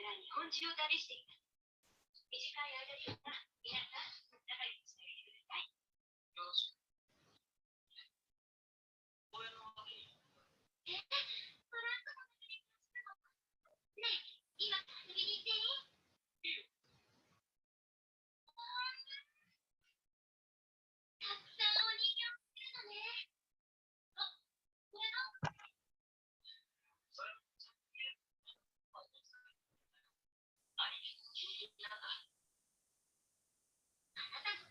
ら日本中を旅しています。短い間ですが、皆さん、仲良くしてあげてください。よろしく。トランクの中にねえ、今、遊びに行っていい？いいよ。たくさんお人形を作るのね。あ、これのあなた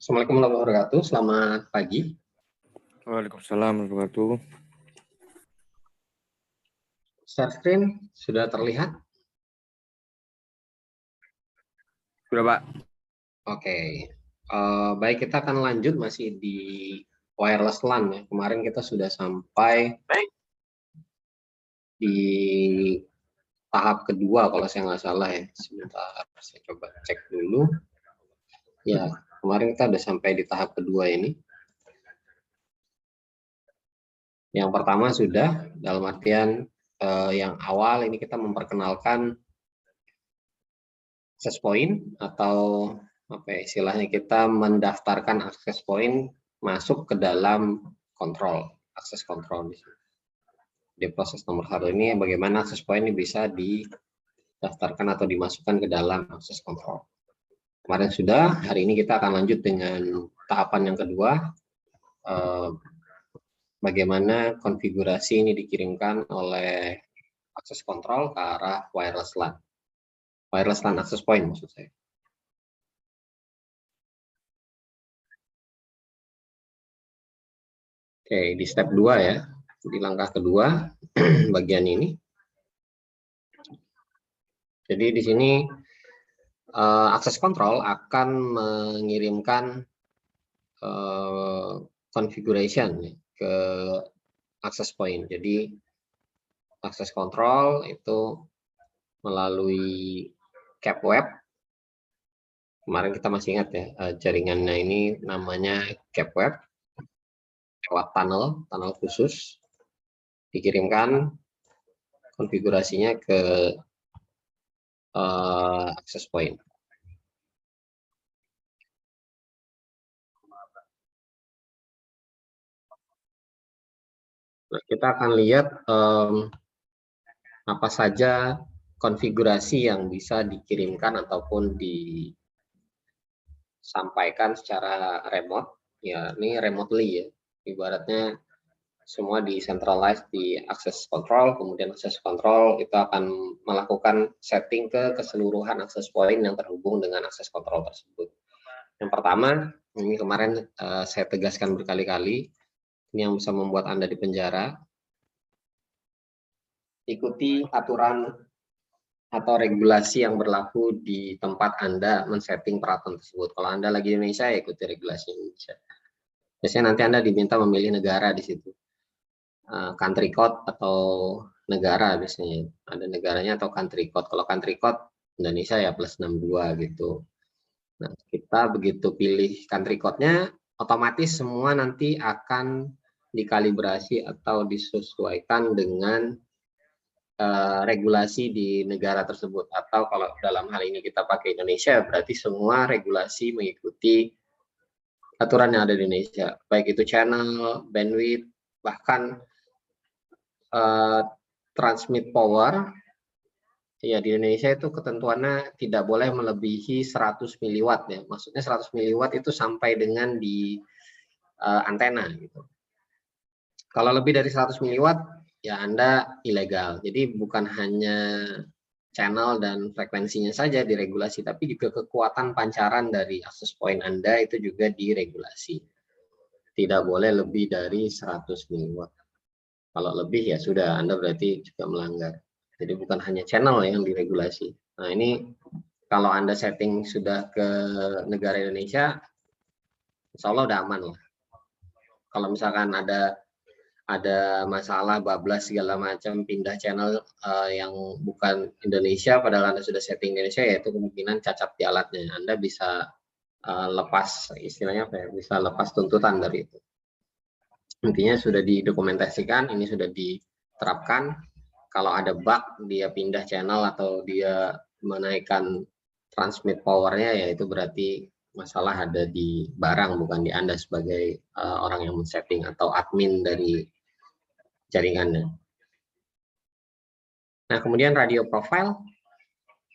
Assalamualaikum warahmatullahi wabarakatuh. Selamat pagi. Waalaikumsalam warahmatullahi wabarakatuh. Share screen sudah terlihat? Sudah, Pak. Oke. Baik, kita akan lanjut masih di wireless LAN ya. Kemarin kita sudah sampai di tahap kedua kalau saya nggak salah ya. Sebentar, saya coba cek dulu. Ya, kemarin kita udah sampai di tahap kedua ini. Yang pertama sudah, dalam artian yang awal ini kita memperkenalkan access point atau apa ya, istilahnya kita mendaftarkan access point masuk ke dalam kontrol, akses kontrol. Di proses nomor 1 ini bagaimana access point ini bisa didaftarkan atau dimasukkan ke dalam akses kontrol. Kemarin sudah, hari ini kita akan lanjut dengan tahapan yang kedua, bagaimana konfigurasi ini dikirimkan oleh akses kontrol ke arah wireless LAN. Wireless LAN access point maksud saya. Oke, di step 2 ya, di langkah kedua, bagian ini. Jadi di sini akses kontrol akan mengirimkan configuration ke access point. Jadi akses kontrol itu melalui cap web. Kemarin kita masih ingat ya, jaringannya ini namanya cap web. Lewat tunnel khusus dikirimkan konfigurasinya ke access point. Nah, kita akan lihat apa saja konfigurasi yang bisa dikirimkan ataupun disampaikan secara remote. Ya, ini remotely ya. Ibaratnya semua decentralized di access control, kemudian access control itu akan melakukan setting ke keseluruhan access point yang terhubung dengan access control tersebut. Yang pertama, ini kemarin saya tegaskan berkali-kali, ini yang bisa membuat Anda dipenjara. Ikuti aturan atau regulasi yang berlaku di tempat Anda men-setting peralatan tersebut. Kalau Anda lagi di Indonesia, ya ikuti regulasi Indonesia. Biasanya nanti Anda diminta memilih negara di situ. Country code atau negara biasanya. Ada negaranya atau country code. Kalau country code Indonesia ya +62 gitu. Nah, kita begitu pilih country code-nya, otomatis semua nanti akan dikalibrasi atau disesuaikan dengan regulasi di negara tersebut. Atau kalau dalam hal ini kita pakai Indonesia, berarti semua regulasi mengikuti aturan yang ada di Indonesia. Baik itu channel, bandwidth, bahkan transmit power. Ya, di Indonesia itu ketentuannya tidak boleh melebihi 100 miliwatt ya. Maksudnya 100 miliwatt itu sampai dengan di antena gitu. Kalau lebih dari 100 miliwatt ya Anda ilegal. Jadi bukan hanya channel dan frekuensinya saja diregulasi, tapi juga kekuatan pancaran dari akses point Anda itu juga diregulasi. Tidak boleh lebih dari 100 miliwatt. Kalau lebih ya sudah, Anda berarti juga melanggar. Jadi bukan hanya channel yang diregulasi. Nah ini kalau Anda setting sudah ke negara Indonesia, insya Allah udah aman lah. Kalau misalkan ada masalah bablas segala macam pindah channel yang bukan Indonesia padahal Anda sudah setting Indonesia, yaitu kemungkinan cacat di alatnya. Anda bisa lepas istilahnya apa ya, bisa lepas tuntutan dari itu. Intinya sudah didokumentasikan, ini sudah diterapkan. Kalau ada bug dia pindah channel atau dia menaikkan transmit powernya, ya itu berarti masalah ada di barang bukan di Anda sebagai orang yang men-setting atau admin dari jaringannya. Nah, kemudian radio profile,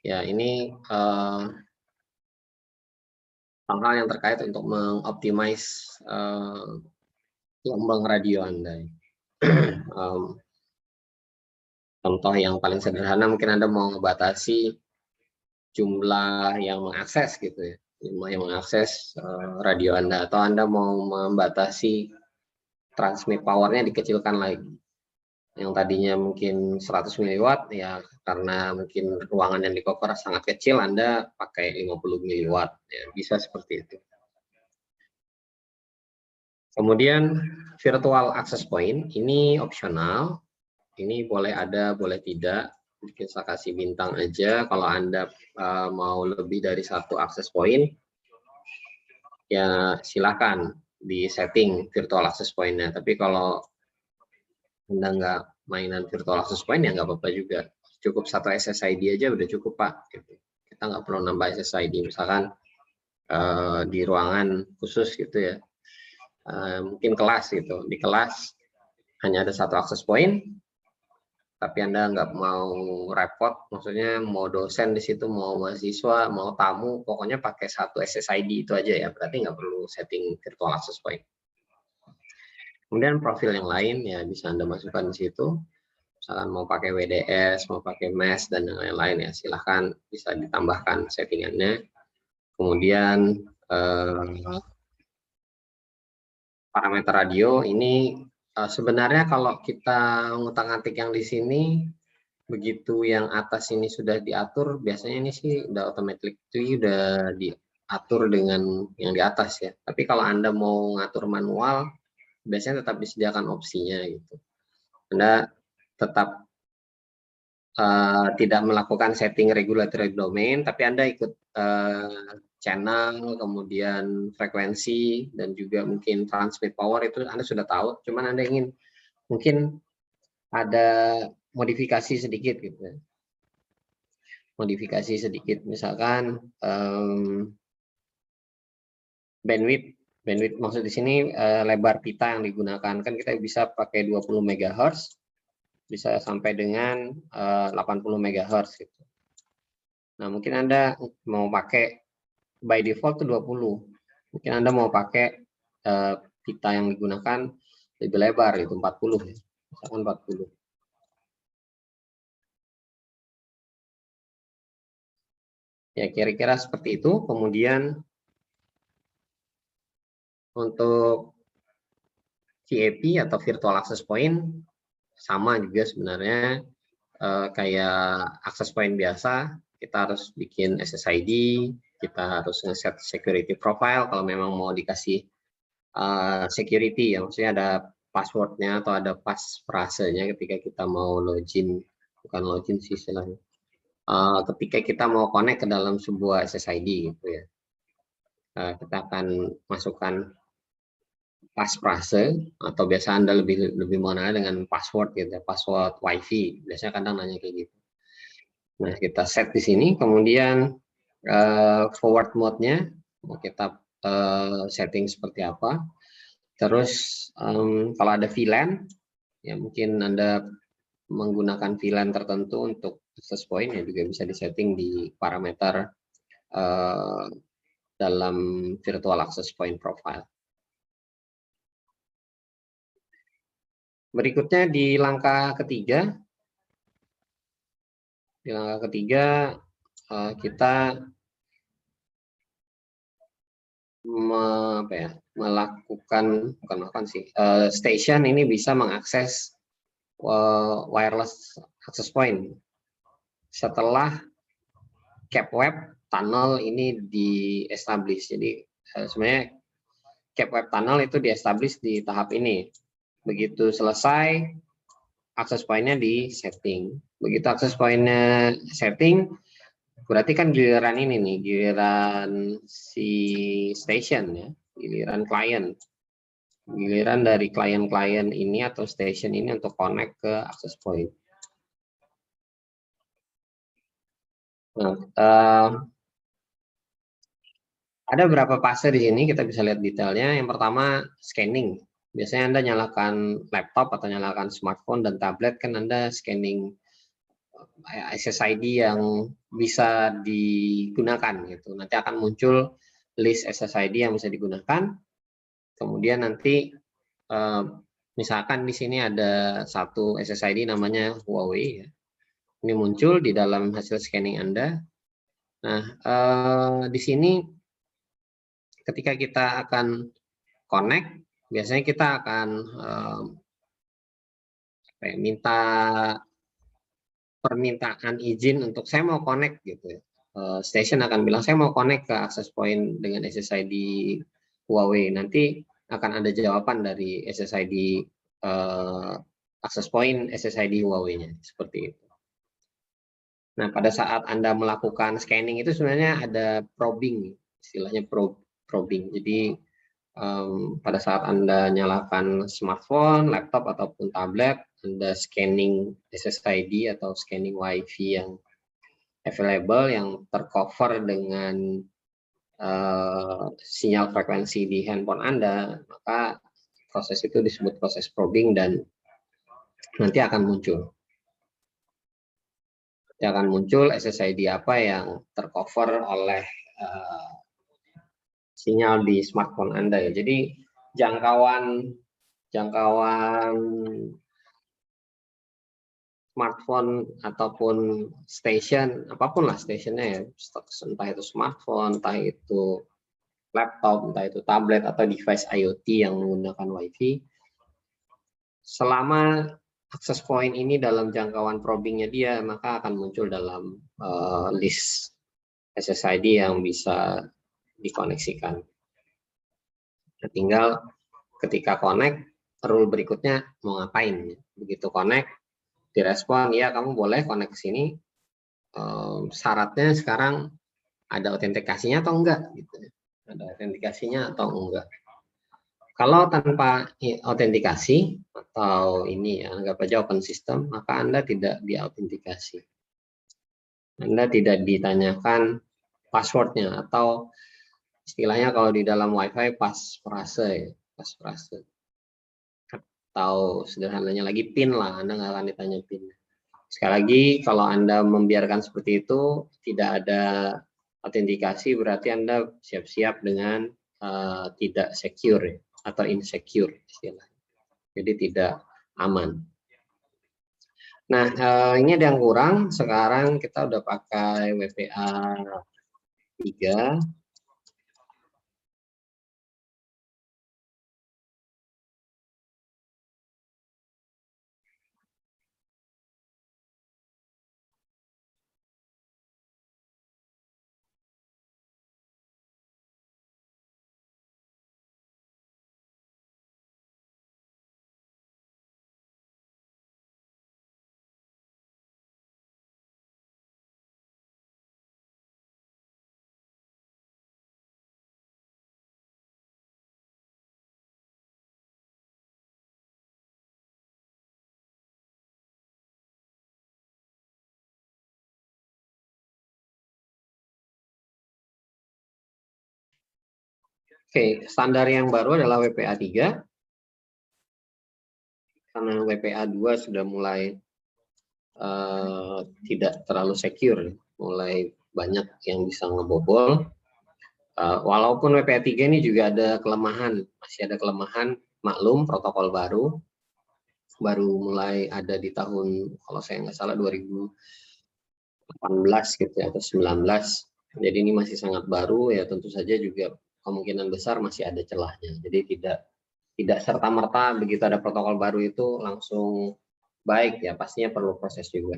ya ini hal-hal yang terkait untuk mengoptimize gelombang radio Anda. Contoh yang paling sederhana, mungkin Anda mau membatasi jumlah yang mengakses gitu ya. yang mengakses radio Anda, atau Anda mau membatasi transmit powernya dikecilkan lagi. Yang tadinya mungkin 100 miliwatt, ya karena mungkin ruangan yang di cover sangat kecil, Anda pakai 50 miliwatt, ya, bisa seperti itu. Kemudian virtual access point, ini opsional, ini boleh ada, boleh tidak. Mungkin saya kasih bintang aja kalau Anda mau lebih dari satu access point, ya silakan di setting virtual access point-nya. Tapi kalau Anda nggak mainan virtual access point, ya nggak apa-apa juga. Cukup satu SSID aja udah cukup, Pak. Gitu. Kita nggak perlu nambah SSID, misalkan di ruangan khusus gitu ya. Mungkin kelas gitu. Di kelas hanya ada satu access point, tapi Anda nggak mau repot, maksudnya mau dosen di situ, mau mahasiswa, mau tamu, pokoknya pakai satu SSID itu aja ya, berarti nggak perlu setting virtual access point. Kemudian profil yang lain ya bisa Anda masukkan di situ, misalkan mau pakai WDS, mau pakai mesh, dan yang lain-lain ya, silahkan bisa ditambahkan settingannya. Kemudian parameter radio ini sebenarnya kalau kita ngutak-ngatik yang di sini, begitu yang atas ini sudah diatur, biasanya ini sih udah automatically udah diatur dengan yang di atas ya. Tapi kalau Anda mau ngatur manual, biasanya tetap disediakan opsinya gitu. Anda tetap tidak melakukan setting regulatory domain, tapi Anda ikut channel, kemudian frekuensi, dan juga mungkin transmit power itu Anda sudah tahu, cuman Anda ingin mungkin ada modifikasi sedikit gitu ya. Modifikasi sedikit, misalkan bandwidth maksud di sini lebar pita yang digunakan, kan kita bisa pakai 20 MHz, bisa sampai dengan 80 MHz gitu. Nah, mungkin Anda mau pakai by default itu 20. Mungkin Anda mau pakai pita yang digunakan lebih lebar itu 40 ya. Misalkan 40. Ya, kira-kira seperti itu. Kemudian untuk VAP atau virtual access point sama juga sebenarnya kayak access point biasa, kita harus bikin SSID, kita harus nge-set security profile kalau memang mau dikasih security ya, maksudnya ada passwordnya atau ada passphrasenya ketika kita mau login, bukan login sih istilahnya, ketika kita mau connect ke dalam sebuah SSID gitu ya. Kita akan masukkan passphrase, atau biasa Anda lebih mengenal dengan password gitu, password WiFi. Biasanya kadang nanya kayak gitu. Nah, kita set di sini, kemudian forward mode-nya mau kita setting seperti apa. Terus kalau ada VLAN, ya mungkin Anda menggunakan VLAN tertentu untuk access point, ya juga bisa disetting di parameter dalam virtual access point profile. Berikutnya di langkah ketiga. Di langkah ketiga kita station ini bisa mengakses wireless access point setelah cap web tunnel ini di-establish. Jadi sebenarnya cap web tunnel itu di-establish di tahap ini. Begitu selesai, access point-nya di setting. Begitu access point-nya setting, berarti kan giliran ini nih, giliran si station ya, giliran klien. Giliran dari klien-klien ini atau station ini untuk connect ke access point. Nah, ada beberapa fase di sini, kita bisa lihat detailnya. Yang pertama, scanning. Biasanya Anda nyalakan laptop atau nyalakan smartphone dan tablet, kan Anda scanning SSID yang bisa digunakan gitu. Nanti akan muncul list SSID yang bisa digunakan. Kemudian nanti misalkan di sini ada satu SSID namanya Huawei ya. Ini muncul di dalam hasil scanning Anda. Nah, di sini ketika kita akan connect, biasanya kita akan minta permintaan izin untuk saya mau connect gitu ya. Station akan bilang saya mau connect ke access point dengan SSID Huawei. Nanti akan ada jawaban dari SSID access point SSID Huawei-nya seperti itu. Nah, pada saat Anda melakukan scanning itu sebenarnya ada probing, istilahnya probing. Jadi pada saat Anda nyalakan smartphone, laptop ataupun tablet, Anda scanning SSID atau scanning Wi-Fi yang available, yang tercover dengan sinyal frekuensi di handphone Anda, maka proses itu disebut proses probing dan nanti akan muncul. Akan muncul SSID apa yang tercover oleh sinyal di smartphone Anda ya. Jadi jangkauan smartphone ataupun station, apapun lah stationnya ya, entah itu smartphone, entah itu laptop, entah itu tablet atau device IoT yang menggunakan Wi-Fi, selama access point ini dalam jangkauan probingnya dia, maka akan muncul dalam list SSID yang bisa dikoneksikan. Nah, tinggal ketika connect, rule berikutnya mau ngapain. Begitu connect, direspon, ya kamu boleh connect ke sini. Syaratnya sekarang ada autentikasinya atau enggak? Gitu. Ada autentikasinya atau enggak? Kalau tanpa autentikasi atau ini ya, anggap aja open system, maka Anda tidak diautentikasi. Anda tidak ditanyakan passwordnya atau istilahnya kalau di dalam WiFi passphrase ya, passphrase. Atau sederhananya lagi PIN lah, Anda nggak akan ditanya PIN. Sekali lagi, kalau Anda membiarkan seperti itu, tidak ada autentikasi, berarti Anda siap-siap dengan tidak secure ya, atau insecure istilahnya. Jadi tidak aman. Nah, ini ada yang kurang. Sekarang kita udah pakai WPA 3. Oke, standar yang baru adalah WPA 3. Karena WPA 2 sudah mulai tidak terlalu secure, mulai banyak yang bisa ngebobol. Walaupun WPA 3 ini juga ada kelemahan, masih ada kelemahan, maklum protokol baru mulai ada di tahun, kalau saya nggak salah 2018 gitu ya, atau 19. Jadi ini masih sangat baru ya, tentu saja juga kemungkinan besar masih ada celahnya. Jadi tidak serta-merta begitu ada protokol baru itu langsung baik ya, pastinya perlu proses juga.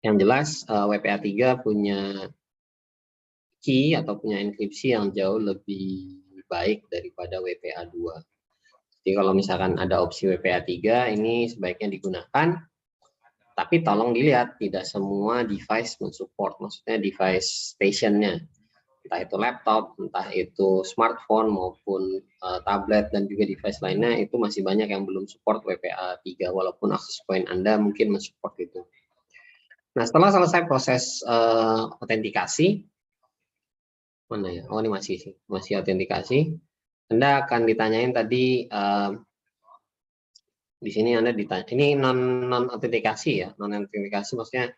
Yang jelas WPA 3 punya key atau punya enkripsi yang jauh lebih baik daripada WPA 2. Jadi kalau misalkan ada opsi WPA 3 ini sebaiknya digunakan, tapi tolong dilihat tidak semua device mensupport, maksudnya device stationnya, entah itu laptop, entah itu smartphone maupun tablet dan juga device lainnya, itu masih banyak yang belum support WPA 3 walaupun access point Anda mungkin mensupport itu. Nah, setelah selesai proses autentikasi, mana ya? Oh, ini masih autentikasi. Anda akan ditanyain tadi di sini Anda ditanya, ini non autentikasi ya, non autentikasi maksudnya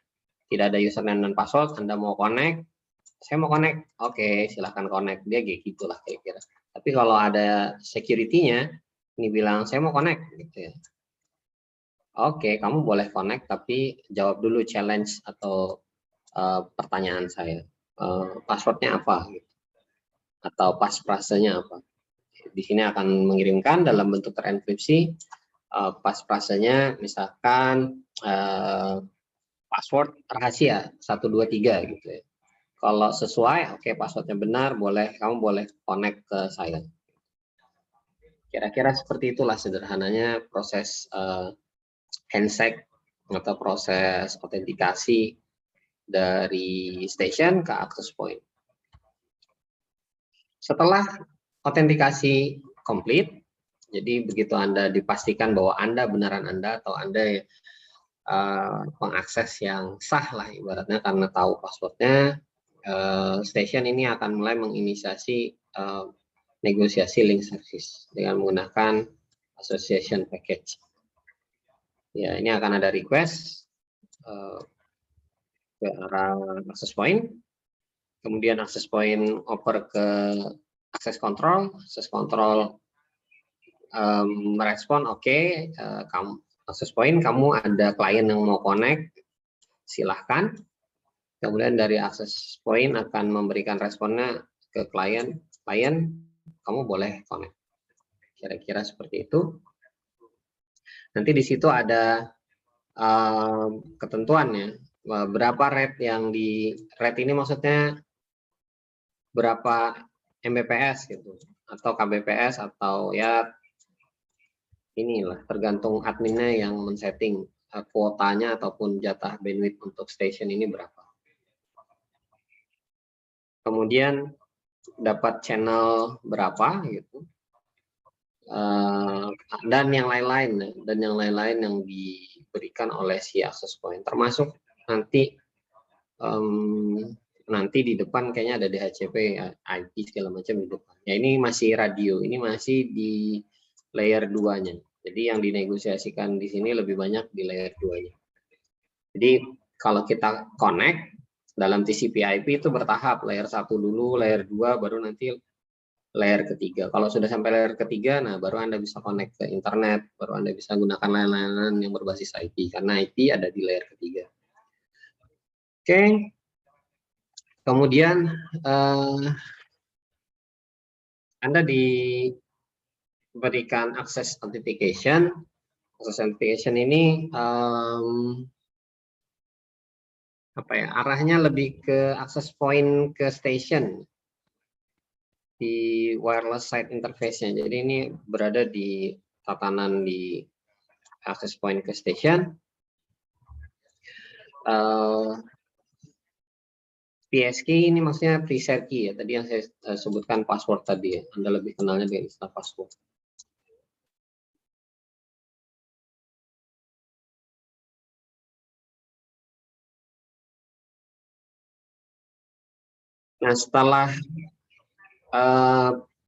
tidak ada username dan password. Anda mau connect, saya mau connect, oke, silahkan connect, dia gitulah kira-kira. Tapi kalau ada security-nya, ini bilang saya mau connect, gitu ya. Oke, kamu boleh connect, tapi jawab dulu challenge atau pertanyaan saya, passwordnya apa? Gitu. atau passphrasenya apa. Di sini akan mengirimkan dalam bentuk terenkripsi passphrasenya, misalkan password rahasia 123 gitu ya. Kalau sesuai, oke, passwordnya benar, kamu boleh connect ke saya. Kira-kira seperti itulah sederhananya proses handshake atau proses autentikasi dari station ke access point. Setelah autentikasi komplit, jadi begitu Anda dipastikan bahwa Anda beneran Anda atau Anda pengakses yang sah lah ibaratnya karena tahu passwordnya, station ini akan mulai menginisiasi negosiasi link service dengan menggunakan association package. Ya, ini akan ada request ke arah access point, kemudian access point oper ke access control merespon oke, kamu access point, kamu ada klien yang mau connect, silahkan. Kemudian dari access point akan memberikan responnya ke klien, kamu boleh connect. Kira-kira seperti itu. Nanti di situ ada ketentuannya, berapa rate yang di rate ini maksudnya berapa Mbps gitu, atau KBPS, atau ya inilah tergantung adminnya yang men-setting kuotanya ataupun jatah bandwidth untuk station ini berapa. Kemudian dapat channel berapa gitu, dan yang lain-lain yang diberikan oleh si access point, termasuk nanti di depan kayaknya ada DHCP, IP segala macam di depan. Ya ini masih radio, ini masih di layer 2-nya. Jadi yang dinegosiasikan di sini lebih banyak di layer 2-nya. Jadi kalau kita connect dalam TCP/IP itu bertahap, layer 1 dulu, layer 2, baru nanti layer ketiga. Kalau sudah sampai layer ketiga, nah baru Anda bisa connect ke internet, baru Anda bisa gunakan layanan yang berbasis IP, karena IP ada di layer ketiga. Oke. Kemudian Anda diberikan access authentication. Access authentication ini arahnya lebih ke access point ke station di wireless site interface-nya. Jadi ini berada di tatanan di access point ke station. PSK ini maksudnya preset key ya, tadi yang saya sebutkan password tadi ya. Anda lebih kenalnya dengan istilah password. Nah, setelah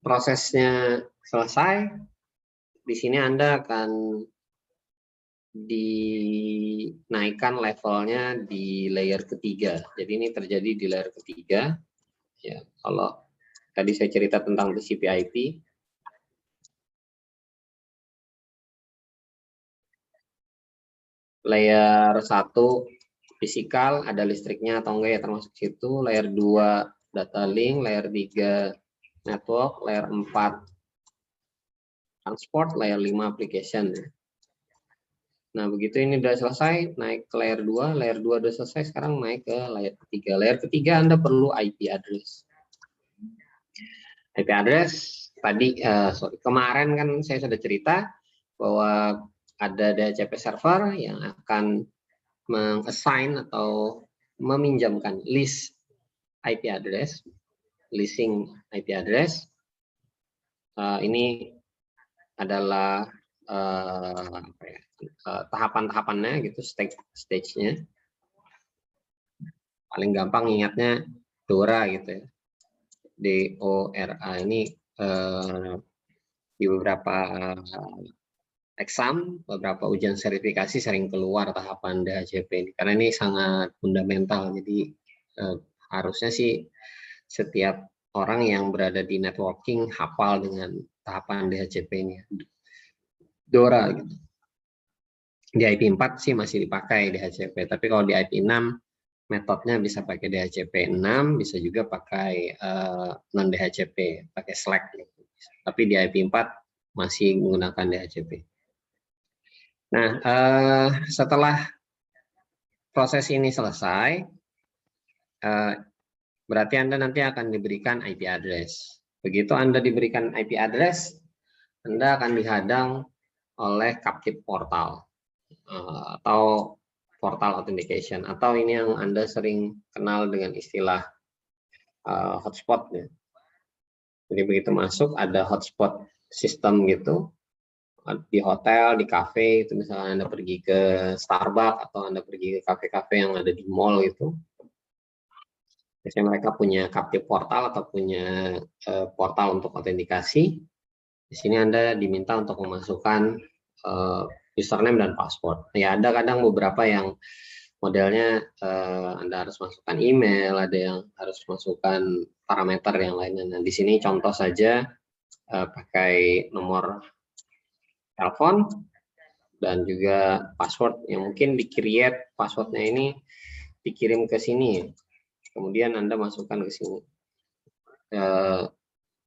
prosesnya selesai, di sini Anda akan dinaikkan levelnya di layer ketiga. Jadi ini terjadi di layer ketiga. Ya, kalau tadi saya cerita tentang TCP/IP, layer 1 fisikal, ada listriknya atau enggak ya termasuk situ, layer 2 data link, layer 3 network, layer 4 transport, layer 5 application. Nah, begitu ini sudah selesai, naik ke layer 2 sudah selesai, sekarang naik ke layer ketiga. Layer ketiga Anda perlu IP address. IP address tadi kemarin kan saya sudah cerita bahwa ada DHCP server yang akan meng-assign atau meminjamkan list IP address, leasing IP address. Ini adalah tahapan-tahapannya gitu, stage-nya. Paling gampang ingatnya DORA gitu ya. DORA ini di beberapa exam, beberapa ujian sertifikasi sering keluar tahapan DHCP ini karena ini sangat fundamental. Jadi harusnya sih setiap orang yang berada di networking hafal dengan tahapan DHCP ini. DORA gitu. Di IP 4 sih masih dipakai DHCP, tapi kalau di IP 6 metodenya bisa pakai DHCP 6, bisa juga pakai non DHCP, pakai Slack. Gitu. Tapi di IP4 masih menggunakan DHCP. Nah, setelah proses ini selesai, berarti Anda nanti akan diberikan IP address. Begitu Anda diberikan IP address, Anda akan dihadang oleh captive portal atau portal authentication, atau ini yang Anda sering kenal dengan istilah hotspot. Ya. Jadi begitu masuk ada hotspot sistem gitu, di hotel, di cafe, itu misalnya Anda pergi ke Starbucks atau Anda pergi ke kafe-kafe yang ada di mall itu. Biasanya mereka punya captive portal atau punya portal untuk autentikasi. Di sini Anda diminta untuk memasukkan username dan password. Ya ada kadang beberapa yang modelnya Anda harus masukkan email, ada yang harus masukkan parameter yang lainnya. Nah, di sini contoh saja pakai nomor telepon dan juga password yang mungkin di-create passwordnya ini dikirim ke sini. Kemudian Anda masukkan ke sini.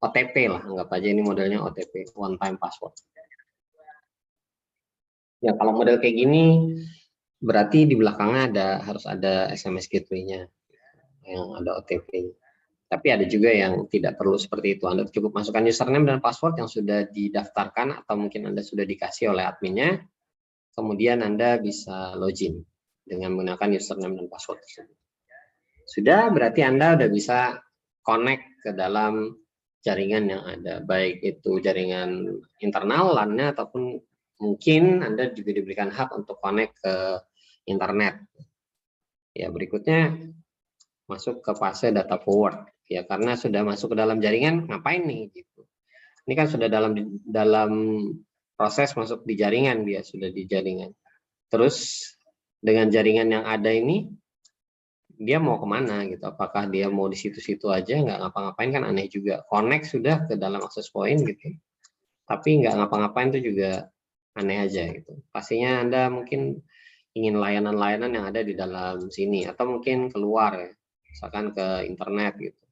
OTP lah, anggap aja ini modelnya OTP, one time password. Ya kalau model kayak gini berarti di belakangnya harus ada SMS gateway-nya yang ada OTP. Tapi ada juga yang tidak perlu seperti itu. Anda cukup masukkan username dan password yang sudah didaftarkan atau mungkin Anda sudah dikasih oleh adminnya. Kemudian Anda bisa login dengan menggunakan username dan password tersebut. Sudah, berarti Anda sudah bisa connect ke dalam jaringan yang ada, baik itu jaringan internal LAN-nya ataupun mungkin Anda juga diberikan hak untuk connect ke internet. Ya, berikutnya masuk ke fase data forward. Ya, karena sudah masuk ke dalam jaringan, ngapain nih gitu. Ini kan sudah dalam proses masuk di jaringan, dia sudah di jaringan. Terus dengan jaringan yang ada ini dia mau kemana gitu, apakah dia mau di situ-situ aja nggak ngapa-ngapain, kan aneh juga. Connect sudah ke dalam access point gitu, tapi nggak ngapa-ngapain itu juga aneh aja gitu. Pastinya Anda mungkin ingin layanan-layanan yang ada di dalam sini, atau mungkin keluar ya, misalkan ke internet gitu.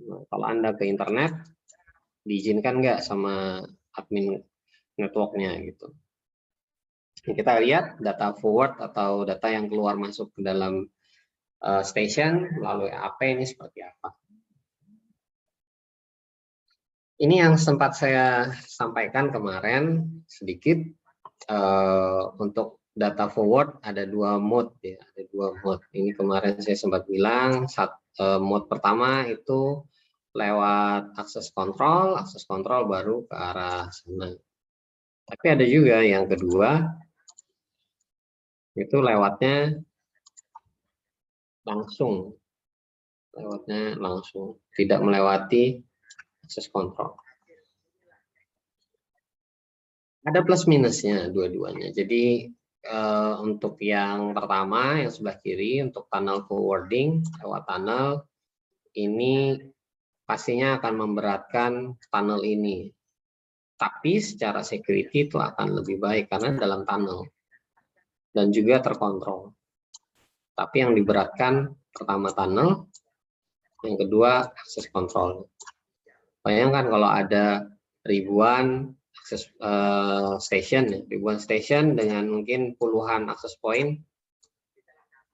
Nah, kalau Anda ke internet diizinkan nggak sama admin networknya gitu. Kita lihat data forward atau data yang keluar masuk ke dalam station melalui AP ini seperti apa. Ini yang sempat saya sampaikan kemarin sedikit, untuk data forward ada dua mode ya, ada dua mode. Ini kemarin saya sempat bilang, mode pertama itu lewat akses kontrol baru ke arah sana. Tapi ada juga yang kedua, itu lewatnya langsung, tidak melewati akses kontrol. Ada plus minusnya dua-duanya. Jadi untuk yang pertama, yang sebelah kiri, untuk tunnel forwarding lewat tunnel, ini pastinya akan memberatkan tunnel ini. Tapi secara security itu akan lebih baik karena dalam tunnel dan juga terkontrol. Tapi yang diberatkan pertama tunnel, yang kedua akses kontrol. Bayangkan kalau ada ribuan akses station, ribuan station dengan mungkin puluhan akses point,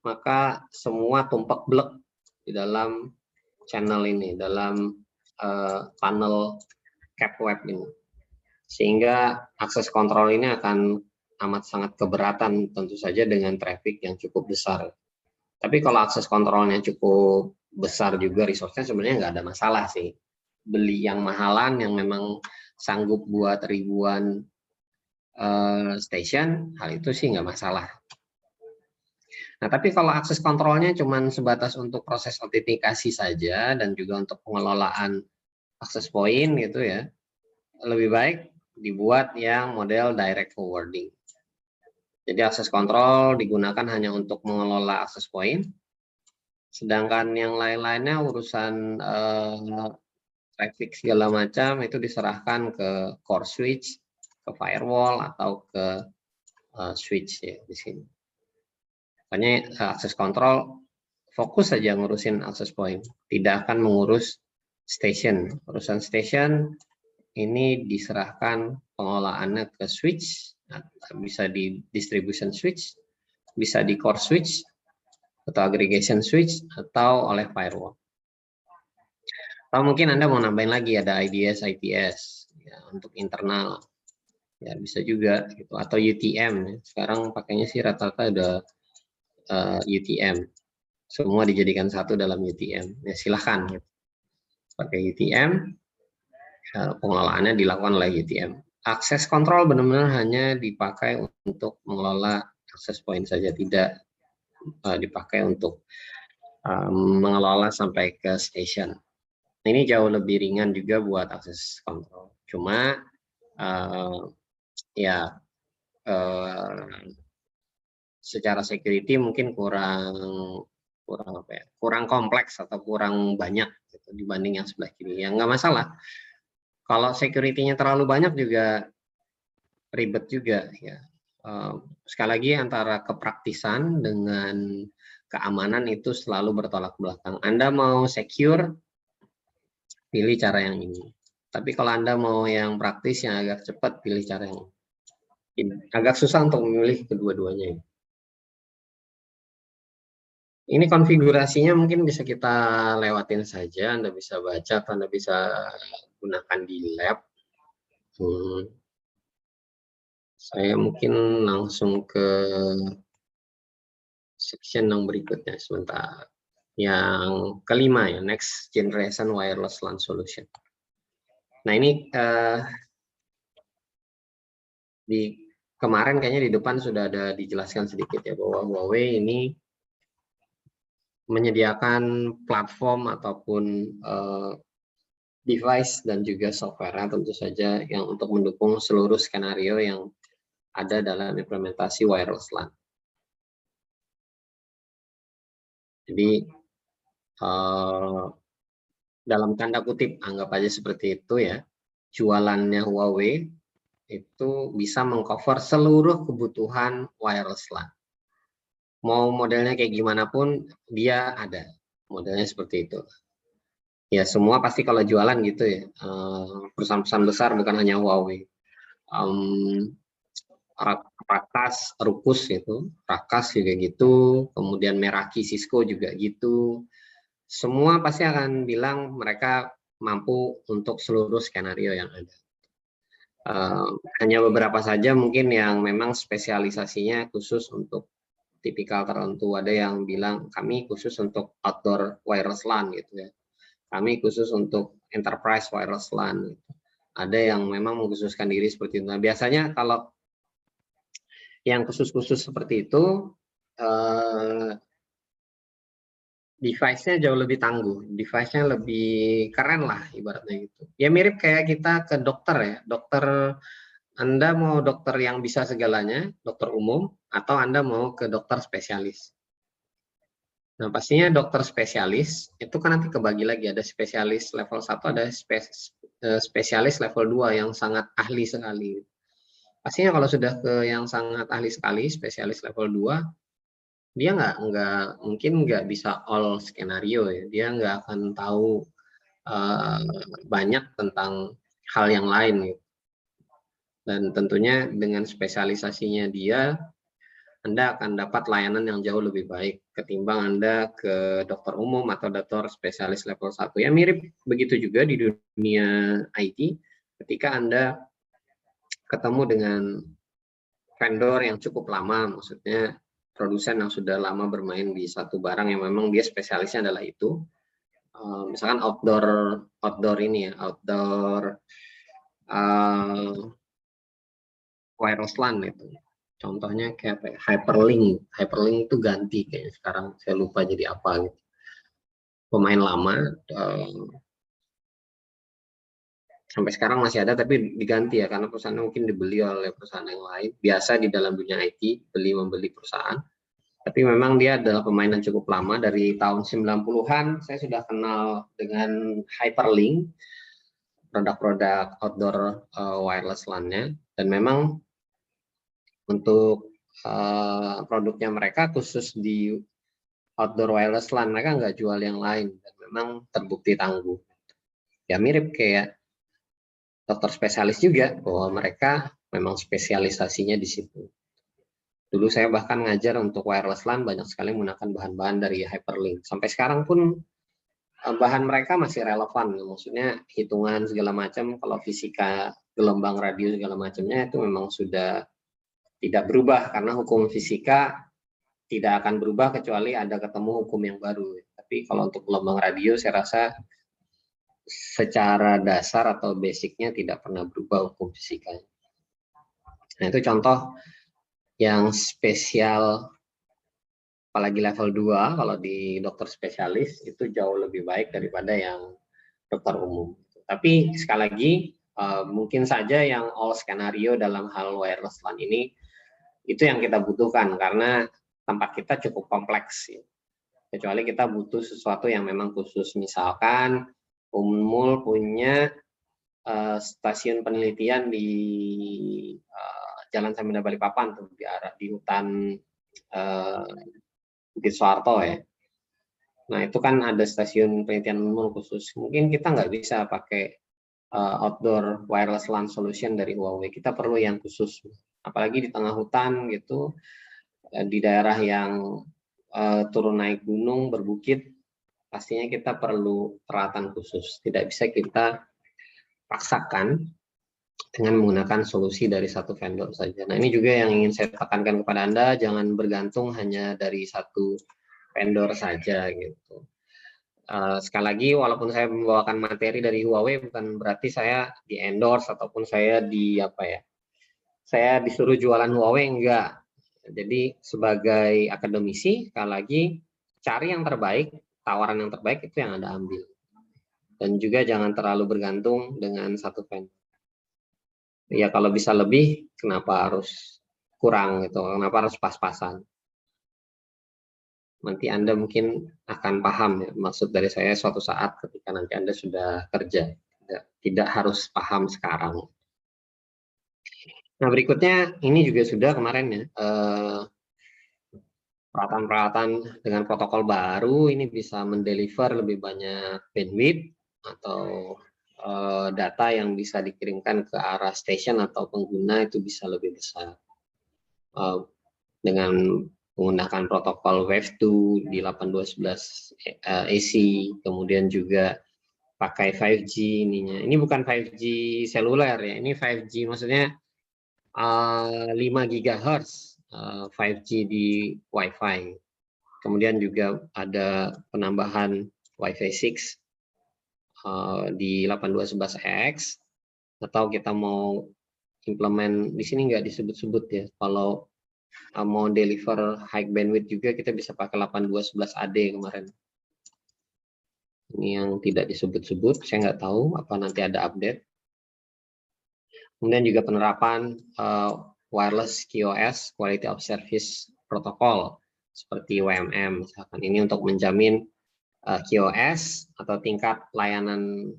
maka semua tumpak blek di dalam channel ini, dalam tunnel cap web ini. Sehingga akses kontrol ini akan amat sangat keberatan tentu saja dengan traffic yang cukup besar. Tapi kalau akses kontrolnya cukup besar juga resource-nya sebenarnya nggak ada masalah sih. Beli yang mahalan yang memang sanggup buat ribuan station, hal itu sih nggak masalah. Nah, tapi kalau akses kontrolnya cuma sebatas untuk proses autentikasi saja dan juga untuk pengelolaan akses point gitu ya, lebih baik dibuat yang model direct forwarding. Jadi akses kontrol digunakan hanya untuk mengelola akses point, sedangkan yang lain-lainnya urusan traffic segala macam itu diserahkan ke core switch, ke firewall atau ke switch ya di sini. Makanya akses control fokus saja ngurusin access point, tidak akan mengurus station. Urusan station ini diserahkan pengelolaannya ke switch, bisa di distribution switch, bisa di core switch, atau aggregation switch, atau oleh firewall. Atau mungkin Anda mau nambahin lagi ada IDS, IPS ya, untuk internal, ya bisa juga gitu. Atau UTM. Sekarang pakainya sih rata-rata ada UTM. Semua dijadikan satu dalam UTM. Ya silahkan gitu. Pakai UTM, pengelolaannya dilakukan oleh UTM. Akses kontrol benar-benar hanya dipakai untuk mengelola akses point saja, tidak dipakai untuk mengelola sampai ke station. Ini jauh lebih ringan juga buat akses kontrol. Cuma secara security mungkin kurang kompleks atau kurang banyak gitu, dibanding yang sebelah kiri. Yang nggak masalah. Kalau security-nya terlalu banyak juga ribet juga ya. Sekali lagi antara kepraktisan dengan keamanan itu selalu bertolak belakang. Anda mau secure, pilih cara yang ini. Tapi kalau Anda mau yang praktis, yang agak cepat, pilih cara yang ini. Agak susah untuk memilih kedua-duanya. Ini konfigurasinya mungkin bisa kita lewatin saja. Anda bisa baca atau Anda bisa gunakan di lab. Saya mungkin langsung ke section yang berikutnya sebentar. Yang kelima ya, next generation wireless LAN solution. Nah ini kemarin kayaknya di depan sudah ada dijelaskan sedikit ya, bahwa Huawei ini menyediakan platform ataupun device dan juga software tentu saja yang untuk mendukung seluruh skenario yang ada dalam implementasi wireless LAN. Jadi dalam tanda kutip anggap aja seperti itu ya, jualannya Huawei itu bisa mengcover seluruh kebutuhan wireless LAN. Mau modelnya kayak gimana pun dia ada, modelnya seperti itu. Ya semua pasti kalau jualan gitu ya, perusahaan-perusahaan besar bukan hanya Huawei. Rakas, Rukus itu, Rakas juga gitu, kemudian Meraki, Cisco juga gitu. Semua pasti akan bilang mereka mampu untuk seluruh skenario yang ada. Hanya beberapa saja mungkin yang memang spesialisasinya khusus untuk tipikal tertentu. Ada yang bilang kami khusus untuk outdoor wireless LAN gitu ya. Kami khusus untuk enterprise wireless LAN. Gitu. Ada yang memang mengkhususkan diri seperti itu. Nah, biasanya kalau yang khusus-khusus seperti itu, device-nya jauh lebih tangguh, device-nya lebih keren lah ibaratnya gitu. Ya mirip kayak kita ke dokter ya, dokter Anda mau dokter yang bisa segalanya, dokter umum, atau Anda mau ke dokter spesialis. Nah pastinya dokter spesialis itu kan nanti kebagi lagi, ada spesialis level 1, ada spesialis level 2 yang sangat ahli sekali. Pastinya kalau sudah ke yang sangat ahli sekali, spesialis level 2, dia mungkin nggak bisa all skenario ya, dia nggak akan tahu banyak tentang hal yang lain gitu. Dan tentunya dengan spesialisasinya dia, Anda akan dapat layanan yang jauh lebih baik ketimbang Anda ke dokter umum atau dokter spesialis level 1. Ya mirip begitu juga di dunia IT, ketika Anda ketemu dengan vendor yang cukup lama, maksudnya produsen yang sudah lama bermain di satu barang yang memang dia spesialisnya adalah itu. Misalkan outdoor ini ya, outdoor wireless LAN itu. Contohnya kayak Hyperlink. Hyperlink itu ganti kayaknya sekarang, saya lupa jadi apa gitu. Pemain lama sampai sekarang masih ada tapi diganti ya, karena perusahaan mungkin dibeli oleh perusahaan yang lain. Biasa di dalam dunia IT beli-membeli perusahaan. Tapi memang dia adalah pemain yang cukup lama, dari tahun 90-an saya sudah kenal dengan Hyperlink, produk-produk outdoor wireless LAN-nya, dan memang untuk produknya mereka khusus di outdoor wireless LAN, mereka nggak jual yang lain dan memang terbukti tangguh. Ya mirip kayak dokter spesialis juga, bahwa mereka memang spesialisasinya di situ. Dulu saya bahkan ngajar untuk wireless LAN banyak sekali menggunakan bahan-bahan dari Hyperlink. Sampai sekarang pun bahan mereka masih relevan, maksudnya hitungan segala macam, kalau fisika gelombang radio segala macamnya itu memang sudah tidak berubah, karena hukum fisika tidak akan berubah kecuali ada ketemu hukum yang baru. Tapi kalau untuk gelombang radio saya rasa secara dasar atau basicnya tidak pernah berubah hukum fisika. Nah itu contoh yang spesial, apalagi level 2 kalau di dokter spesialis itu jauh lebih baik daripada yang dokter umum. Tapi sekali lagi mungkin saja yang all skenario dalam hal wireless LAN ini itu yang kita butuhkan, karena tempat kita cukup kompleks ya. Kecuali kita butuh sesuatu yang memang khusus, misalkan Unmul punya stasiun penelitian di Jalan Saminda Balikpapan tuh di hutan Bukit Soeharto ya. Nah itu kan ada stasiun penelitian Unmul khusus. Mungkin kita nggak bisa pakai outdoor wireless LAN solution dari Huawei. Kita perlu yang khusus. Apalagi di tengah hutan gitu, di daerah yang turun naik gunung berbukit, pastinya kita perlu peralatan khusus. Tidak bisa kita paksakan dengan menggunakan solusi dari satu vendor saja. Nah ini juga yang ingin saya tekankan kepada Anda, jangan bergantung hanya dari satu vendor saja gitu. Sekali lagi, walaupun saya membawakan materi dari Huawei, bukan berarti saya di endorse ataupun saya saya disuruh jualan Huawei, enggak. Jadi sebagai akademisi, sekali lagi cari yang terbaik, tawaran yang terbaik itu yang Anda ambil. Dan juga jangan terlalu bergantung dengan satu vendor. Ya kalau bisa lebih, kenapa harus kurang gitu? Kenapa harus pas-pasan? Nanti Anda mungkin akan paham ya, maksud dari saya suatu saat ketika nanti Anda sudah kerja. Tidak harus paham sekarang. Nah berikutnya ini juga sudah kemarin ya, peralatan-peralatan dengan protokol baru ini bisa mendeliver lebih banyak bandwidth atau data yang bisa dikirimkan ke arah station atau pengguna itu bisa lebih besar. Dengan menggunakan protokol Wave 2 di 8211 AC, kemudian juga pakai 5G ininya. Ini bukan 5G seluler ya, ini 5G maksudnya 5 GHz 5G di Wi-Fi. Kemudian juga ada penambahan Wi-Fi 6 di 8211X, atau kita mau implement di sini nggak disebut-sebut ya. Kalau mau deliver high bandwidth juga kita bisa pakai 8211AD kemarin. Ini yang tidak disebut-sebut, saya nggak tahu apa nanti ada update. Kemudian juga penerapan wireless QoS, Quality of Service Protocol, seperti WMM misalkan. Ini untuk menjamin QoS atau tingkat layanan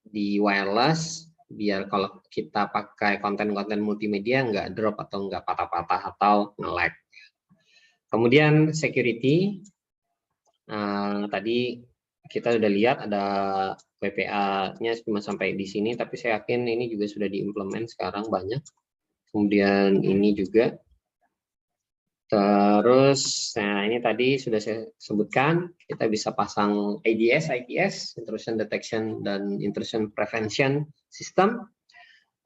di wireless, biar kalau kita pakai konten-konten multimedia nggak drop atau nggak patah-patah atau nge-lag. Kemudian security, tadi kita sudah lihat ada WPA-nya cuma sampai di sini, tapi saya yakin ini juga sudah diimplement sekarang banyak. Kemudian ini juga. Terus, nah ini tadi sudah saya sebutkan, kita bisa pasang ADS, IPS, Intrusion Detection dan Intrusion Prevention System.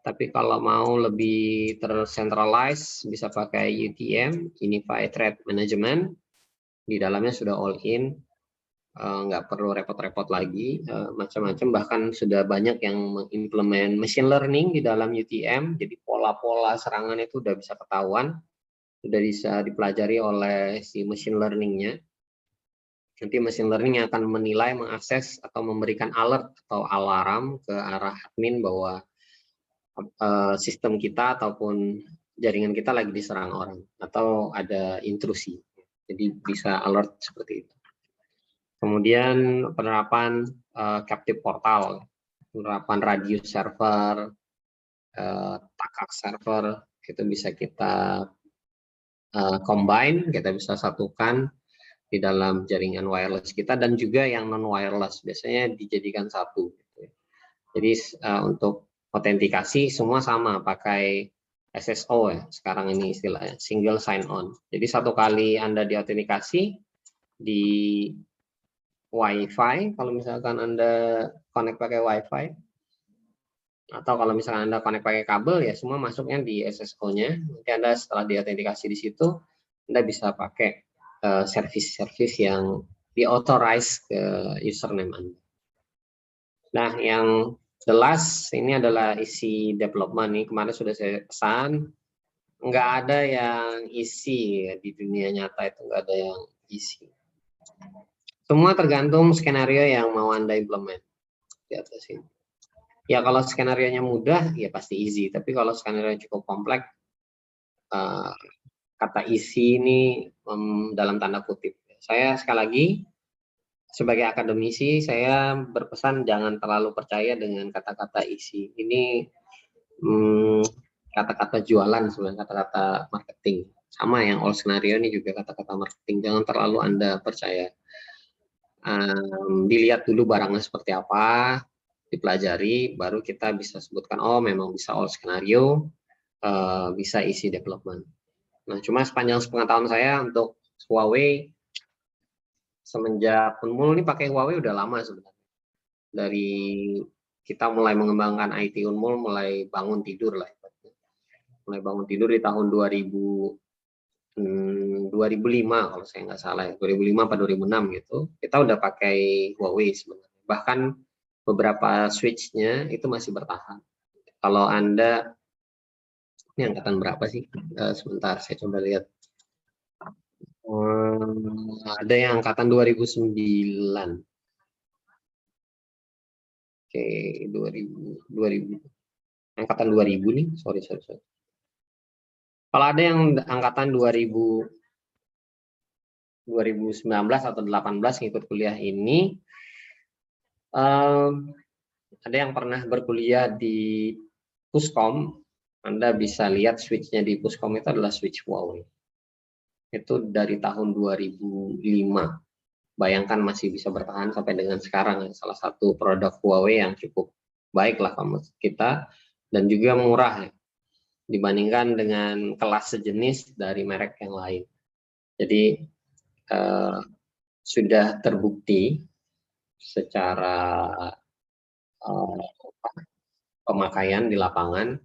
Tapi kalau mau lebih tercentralized, bisa pakai UTM, Unified Threat Management. Di dalamnya sudah all-in, nggak perlu repot-repot lagi, macam-macam. Bahkan sudah banyak yang mengimplement machine learning di dalam UTM, jadi pola-pola serangan itu udah bisa ketahuan. Sudah bisa dipelajari oleh si machine learning-nya. Nanti machine learning yang akan menilai, mengakses, atau memberikan alert atau alarm ke arah admin bahwa sistem kita ataupun jaringan kita lagi diserang orang atau ada intrusi. Jadi bisa alert seperti itu. Kemudian penerapan captive portal, penerapan radius server, takak server, itu bisa kita combine, kita bisa satukan di dalam jaringan wireless kita, dan juga yang non wireless biasanya dijadikan satu. Jadi untuk autentikasi semua sama, pakai SSO ya sekarang ini istilahnya, single sign on. Jadi satu kali Anda diautentikasi di WiFi, kalau misalkan Anda connect pakai WiFi, atau kalau misalkan Anda connect pakai kabel, ya semua masuknya di SSO-nya. Nanti Anda setelah diautentikasi di situ, Anda bisa pakai service-service yang di-authorize ke username Anda. Nah, yang the last ini adalah isi development nih. Kemarin sudah saya pesan, nggak ada yang isi ya, di dunia nyata itu nggak ada yang isi. Semua tergantung skenario yang mau Anda implement di atas ini. Ya kalau skenario-nya mudah, ya pasti easy. Tapi kalau skenario cukup kompleks, kata isi ini dalam tanda kutip. Saya sekali lagi, sebagai akademisi, saya berpesan jangan terlalu percaya dengan kata-kata isi. Ini kata-kata jualan sebenarnya, kata-kata marketing. Sama yang all scenario ini juga kata-kata marketing. Jangan terlalu Anda percaya. Dilihat dulu barangnya seperti apa, dipelajari, baru kita bisa sebutkan, oh memang bisa all scenario, bisa isi development. Nah, cuma sepanjang sepengetahuan saya untuk Huawei, semenjak Unmul ini pakai Huawei udah lama sebenarnya. Dari kita mulai mengembangkan IT Unmul, mulai bangun tidur lah. Mulai bangun tidur di tahun 2005 kalau saya nggak salah ya, 2005 atau 2006 gitu. Kita udah pakai Huawei sebenarnya. Bahkan beberapa switch-nya itu masih bertahan. Kalau Anda, ini angkatan berapa sih? Sebentar, saya coba lihat. Ada yang angkatan 2009. Oke, 2000. Angkatan 2000 nih, sorry. Kalau ada yang angkatan 2019 atau 18 ngikut kuliah ini, ada yang pernah berkuliah di Puskom, Anda bisa lihat switch-nya di Puskom itu adalah switch Huawei. Itu dari tahun 2005. Bayangkan masih bisa bertahan sampai dengan sekarang. Salah satu produk Huawei yang cukup baik lah kita, dan juga murah ya, dibandingkan dengan kelas sejenis dari merek yang lain. Jadi sudah terbukti secara pemakaian di lapangan.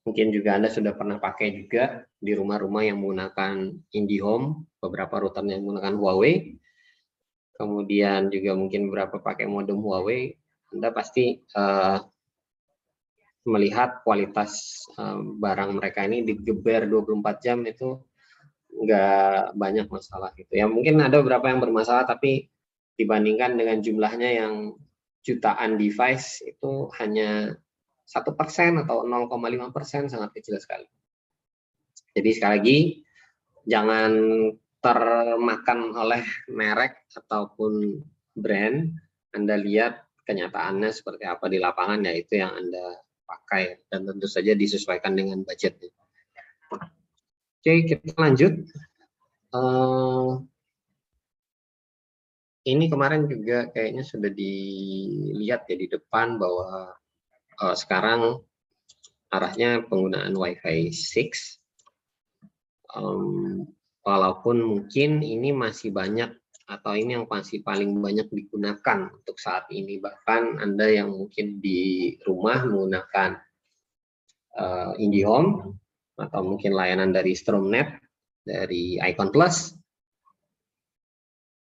Mungkin juga Anda sudah pernah pakai juga di rumah-rumah yang menggunakan IndiHome, beberapa router yang menggunakan Huawei. Kemudian juga mungkin beberapa pakai modem Huawei. Anda pasti melihat kualitas barang mereka ini digeber 24 jam itu nggak banyak masalah gitu ya. Mungkin ada beberapa yang bermasalah, tapi dibandingkan dengan jumlahnya yang jutaan device itu hanya 1% atau 0,5%, sangat kecil sekali. Jadi sekali lagi, jangan termakan oleh merek ataupun brand. Anda lihat kenyataannya seperti apa di lapangan, ya itu yang Anda pakai, dan tentu saja disesuaikan dengan budgetnya. Oke, kita lanjut. Ini kemarin juga kayaknya sudah dilihat ya di depan bahwa sekarang arahnya penggunaan Wi-Fi 6. Walaupun mungkin ini masih banyak, atau ini yang masih paling banyak digunakan untuk saat ini. Bahkan Anda yang mungkin di rumah menggunakan IndiHome, atau mungkin layanan dari Stromnet, dari Icon Plus,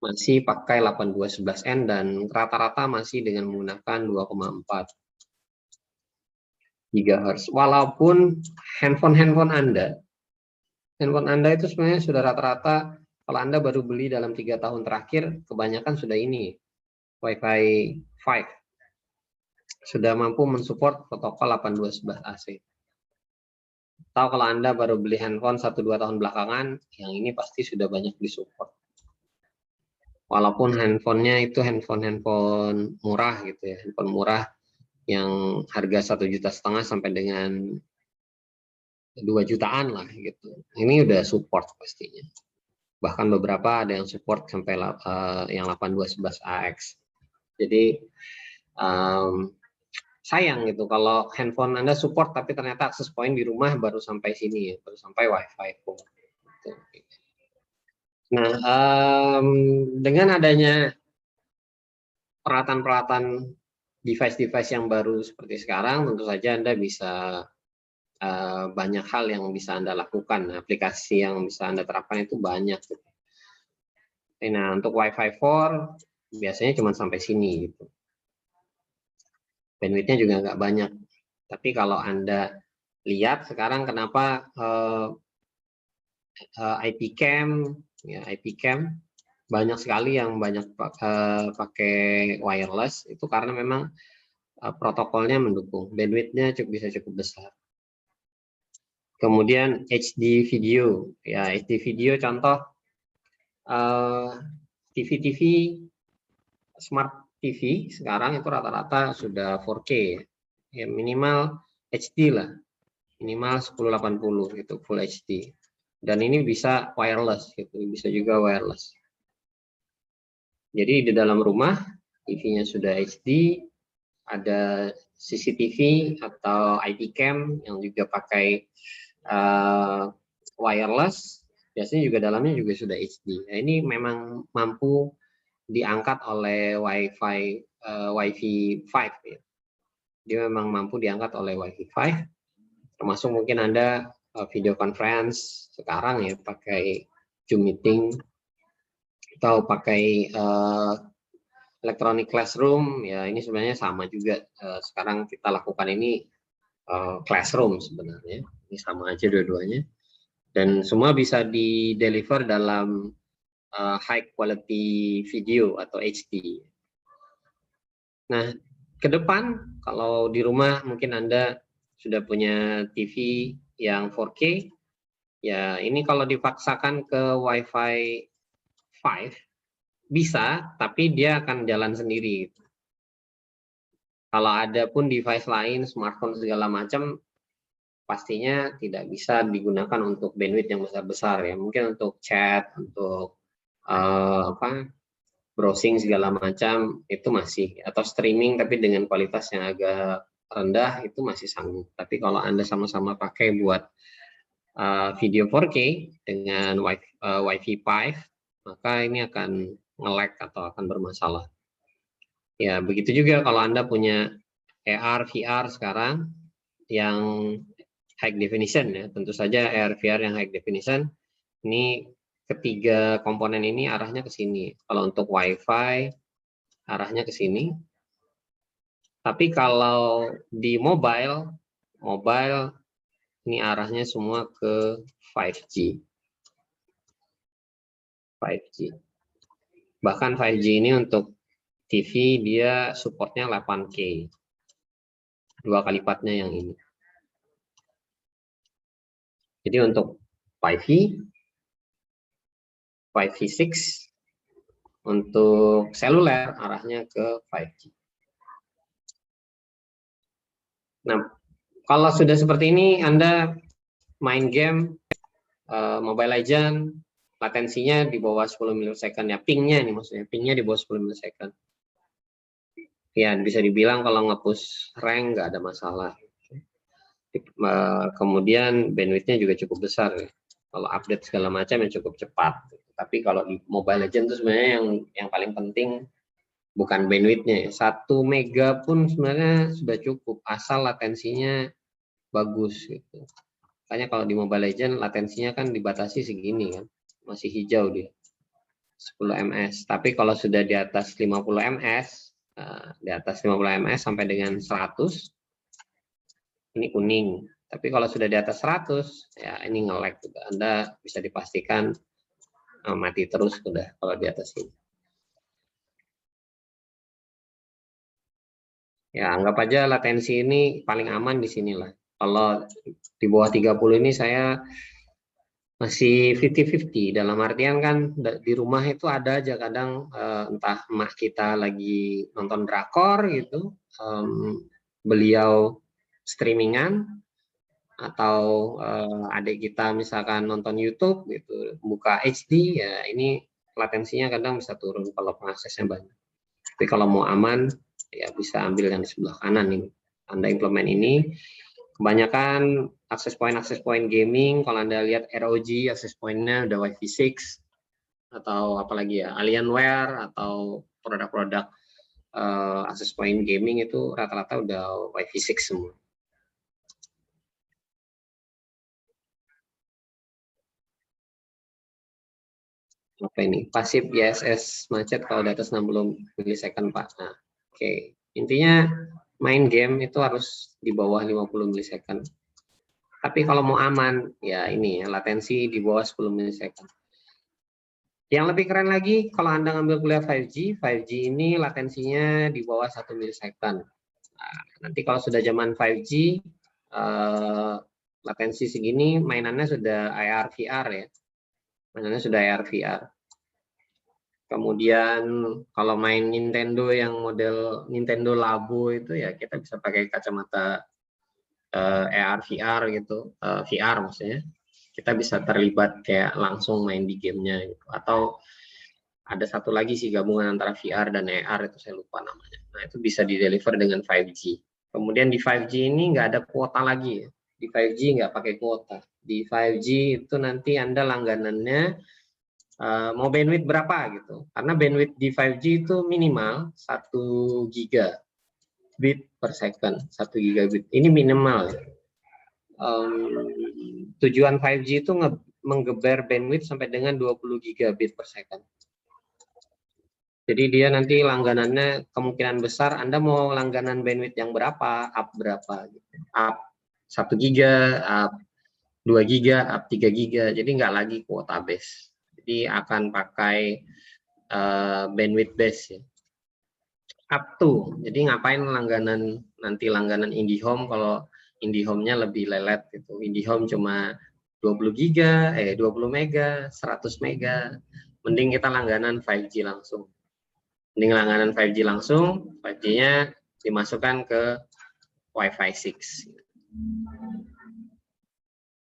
masih pakai 8211N dan rata-rata masih dengan menggunakan 2,4 GHz. Walaupun handphone Anda itu sebenarnya sudah rata-rata, kalau Anda baru beli dalam 3 tahun terakhir, kebanyakan sudah ini Wi-Fi 5, sudah mampu mensupport protokol 8211 AC. Atau kalau Anda baru beli handphone 1-2 tahun belakangan, yang ini pasti sudah banyak disupport. Walaupun handphonenya itu handphone murah gitu ya, handphone murah yang harga 1,5 juta sampai dengan 2 jutaan lah gitu. Ini udah support pastinya. Bahkan beberapa ada yang support sampai yang 8211AX. Jadi sayang gitu kalau handphone Anda support tapi ternyata akses point di rumah baru sampai sini ya, baru sampai Wi-Fi 4. Nah, dengan adanya peralatan-peralatan device-device yang baru seperti sekarang, tentu saja Anda bisa banyak hal yang bisa Anda lakukan, aplikasi yang bisa Anda terapkan itu banyak. Nah, untuk Wi-Fi 4 biasanya cuma sampai sini gitu. Bandwidth-nya juga nggak banyak. Tapi kalau Anda lihat sekarang kenapa IP cam, ya IP cam banyak sekali yang banyak pakai wireless itu karena memang protokolnya mendukung, bandwidth-nya bisa cukup besar. Kemudian HD video, ya HD video contoh TV-TV smart TV sekarang itu rata-rata sudah 4K, ya minimal HD lah, minimal 1080 gitu full HD. Dan ini bisa wireless gitu, bisa juga wireless. Jadi di dalam rumah TV-nya sudah HD, ada CCTV atau IP cam yang juga pakai wireless, biasanya juga dalamnya juga sudah HD. Nah, ini memang mampu diangkat oleh Wi-Fi 5 ya. Dia memang mampu diangkat oleh Wi-Fi 5, termasuk mungkin Anda video conference sekarang ya pakai Zoom meeting atau pakai electronic classroom ya, ini sebenarnya sama juga. Sekarang kita lakukan ini classroom sebenarnya, ini sama aja dua-duanya, dan semua bisa di deliver dalam high quality video atau HD. Nah, ke depan kalau di rumah mungkin Anda sudah punya TV yang 4K, ya ini kalau dipaksakan ke Wi-Fi 5 bisa, tapi dia akan jalan sendiri. Kalau ada pun device lain, smartphone segala macam, pastinya tidak bisa digunakan untuk bandwidth yang besar-besar ya. Mungkin untuk chat, untuk browsing segala macam itu masih, atau streaming tapi dengan kualitas yang agak rendah itu masih sanggup. Tapi kalau Anda sama-sama pakai buat video 4K dengan Wi-Fi 5, maka ini akan nge-lag atau akan bermasalah. Ya, begitu juga kalau Anda punya AR, VR sekarang yang high definition ya, tentu saja AR, VR yang high definition, ini ketiga komponen ini arahnya ke sini. Kalau untuk Wi-Fi, arahnya ke sini. Tapi kalau di mobile ini arahnya semua ke 5G. 5G. Bahkan 5G ini untuk TV dia supportnya 8K. 2 kali lipatnya yang ini. Jadi untuk 5G, 5G 6, untuk seluler arahnya ke 5G. Nah, kalau sudah seperti ini, Anda main game Mobile Legends, latensinya di bawah 10 millisecond ya, pingnya nih maksudnya, pingnya di bawah 10 millisecond. Ya, bisa dibilang kalau nge-push rank nggak ada masalah. Kemudian bandwidth-nya juga cukup besar ya. Kalau update segala macam yang cukup cepat. Tapi kalau di Mobile Legends itu sebenarnya yang paling penting bukan bandwidth-nya ya. 1 mega pun sebenarnya sudah cukup asal latensinya bagus gitu. Makanya kalau di Mobile Legends latensinya kan dibatasi segini kan. Masih hijau dia. 10 ms. Tapi kalau sudah di atas 50 ms, di atas 50 ms sampai dengan 100, ini kuning. Tapi kalau sudah di atas 100, ya ini nge-lag. Anda bisa dipastikan mati terus sudah kalau di atas ini. Ya, anggap aja latensi ini paling aman di sinilah. Kalau di bawah 30 ini saya masih 50-50, dalam artian kan di rumah itu ada aja kadang entah emak kita lagi nonton drakor gitu, beliau streamingan, atau adik kita misalkan nonton YouTube gitu, buka HD ya ini latensinya kadang bisa turun kalau pengaksesnya banyak. Tapi kalau mau aman ya bisa ambil yang di sebelah kanan nih. Anda implement ini. Kebanyakan akses point gaming, kalau Anda lihat ROG akses point-nya udah Wi-Fi 6 atau apalagi ya Alienware atau produk-produk akses point gaming itu rata-rata udah Wi-Fi 6 semua. Apa ini? Pasif ISS macet kalau di atas 60 milisecond, Pak. Nah, oke. Intinya main game itu harus di bawah 50 milisecond. Tapi kalau mau aman, ya ini ya, latensi di bawah 10 milisecond. Yang lebih keren lagi, kalau Anda ngambil kuliah 5G, 5G ini latensinya di bawah 1 milisecond. Nah, nanti kalau sudah zaman 5G, latensi segini, mainannya sudah AR VR ya. Mainannya sudah AR VR. Kemudian kalau main Nintendo yang model Nintendo Labo itu ya kita bisa pakai kacamata AR VR gitu, VR maksudnya. Kita bisa terlibat kayak langsung main di gamenya gitu. Atau ada satu lagi sih gabungan antara VR dan AR itu saya lupa namanya. Nah itu bisa di deliver dengan 5G. Kemudian di 5G ini nggak ada kuota lagi ya. Di 5G nggak pakai kuota. Di 5G itu nanti Anda langganannya mau bandwidth berapa gitu. Karena bandwidth di 5G itu minimal 1 gigabit per second, 1 gigabit. Ini minimal. Tujuan 5G itu menggeber bandwidth sampai dengan 20 gigabit per second. Jadi dia nanti langganannya kemungkinan besar Anda mau langganan bandwidth yang berapa, up berapa gitu. Up 1 giga, up 2 giga, up 3 giga. Jadi nggak lagi kuota base. Jadi akan pakai bandwidth base ya. Up to. Jadi ngapain langganan nanti langganan IndiHome kalau IndiHome-nya lebih lelet gitu. IndiHome cuma 20 giga, 20 mega, 100 mega. Mending kita langganan 5G langsung. Mending langganan 5G langsung, 5G-nya dimasukkan ke Wi-Fi 6.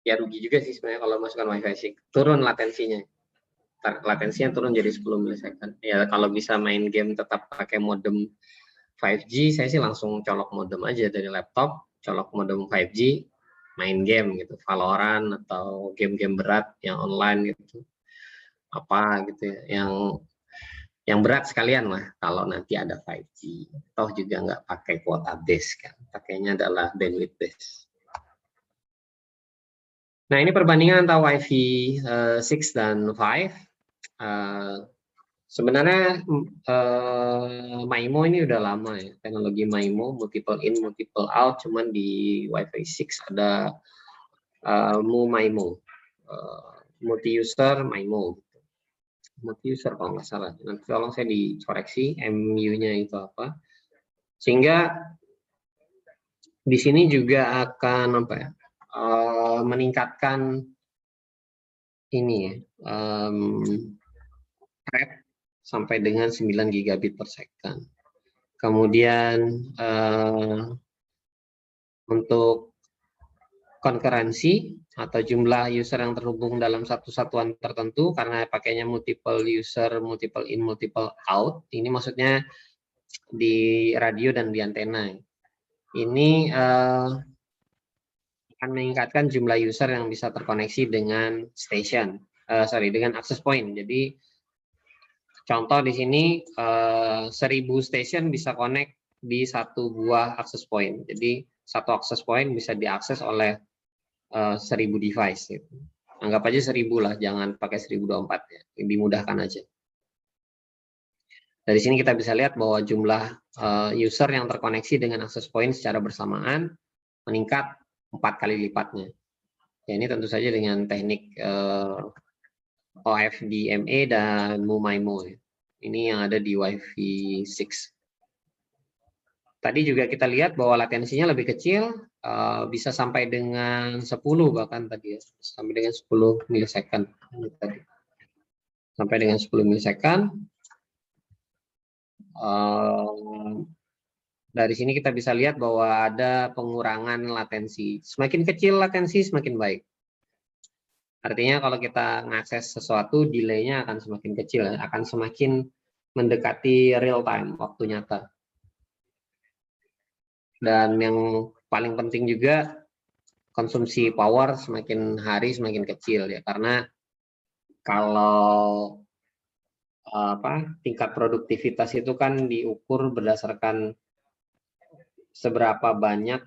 Ya rugi juga sih sebenarnya kalau masukkan Wi-Fi 6. Turun latensinya. Latensinya turun jadi 10 milisecond. Ya kalau bisa main game tetap pakai modem 5G, saya sih langsung colok modem aja dari laptop, colok modem 5G, main game gitu, Valorant atau game-game berat yang online gitu. Apa gitu ya, yang berat sekalian lah kalau nanti ada 5G. Toh juga nggak pakai kuota base kan, pakainya adalah bandwidth base. Nah ini perbandingan antara Wi-Fi 6 dan 5. Sebenarnya MIMO ini udah lama ya, teknologi MIMO, multiple in, multiple out, cuman di Wi-Fi 6 ada MU-MIMO, multi-user MIMO. Multi-user kalau nggak salah, nanti tolong saya dikoreksi MU-nya itu apa. Sehingga di sini juga akan apa ya, meningkatkan ini ya, rate sampai dengan 9 gigabit per second. Kemudian untuk konkurensi atau jumlah user yang terhubung dalam satu satuan tertentu karena pakainya multiple user, multiple in, multiple out. Ini maksudnya di radio dan di antena. Ini akan meningkatkan jumlah user yang bisa terkoneksi dengan station, dengan access point. Jadi contoh di sini 1000 station bisa connect di satu buah access point. Jadi satu access point bisa diakses oleh 1000 device. Gitu. Anggap aja 1000 lah, jangan pakai 1024 ya, lebih mudahkan aja. Dari sini kita bisa lihat bahwa jumlah user yang terkoneksi dengan access point secara bersamaan meningkat 4 kali lipatnya. Ya, ini tentu saja dengan teknik OFDMA dan MU-MIMO. Ya. Ini yang ada di Wi-Fi 6. Tadi juga kita lihat bahwa latensinya lebih kecil, bisa sampai dengan 10 bahkan tadi ya, sampai dengan 10 milisecond. Sampai dengan 10 milisecond. Dari sini kita bisa lihat bahwa ada pengurangan latensi. Semakin kecil latensi, semakin baik. Artinya kalau kita mengakses sesuatu, delay-nya akan semakin kecil, akan semakin mendekati real time, waktu nyata. Dan yang paling penting juga, konsumsi power semakin hari semakin kecil ya, karena kalau tingkat produktivitas itu kan diukur berdasarkan seberapa banyak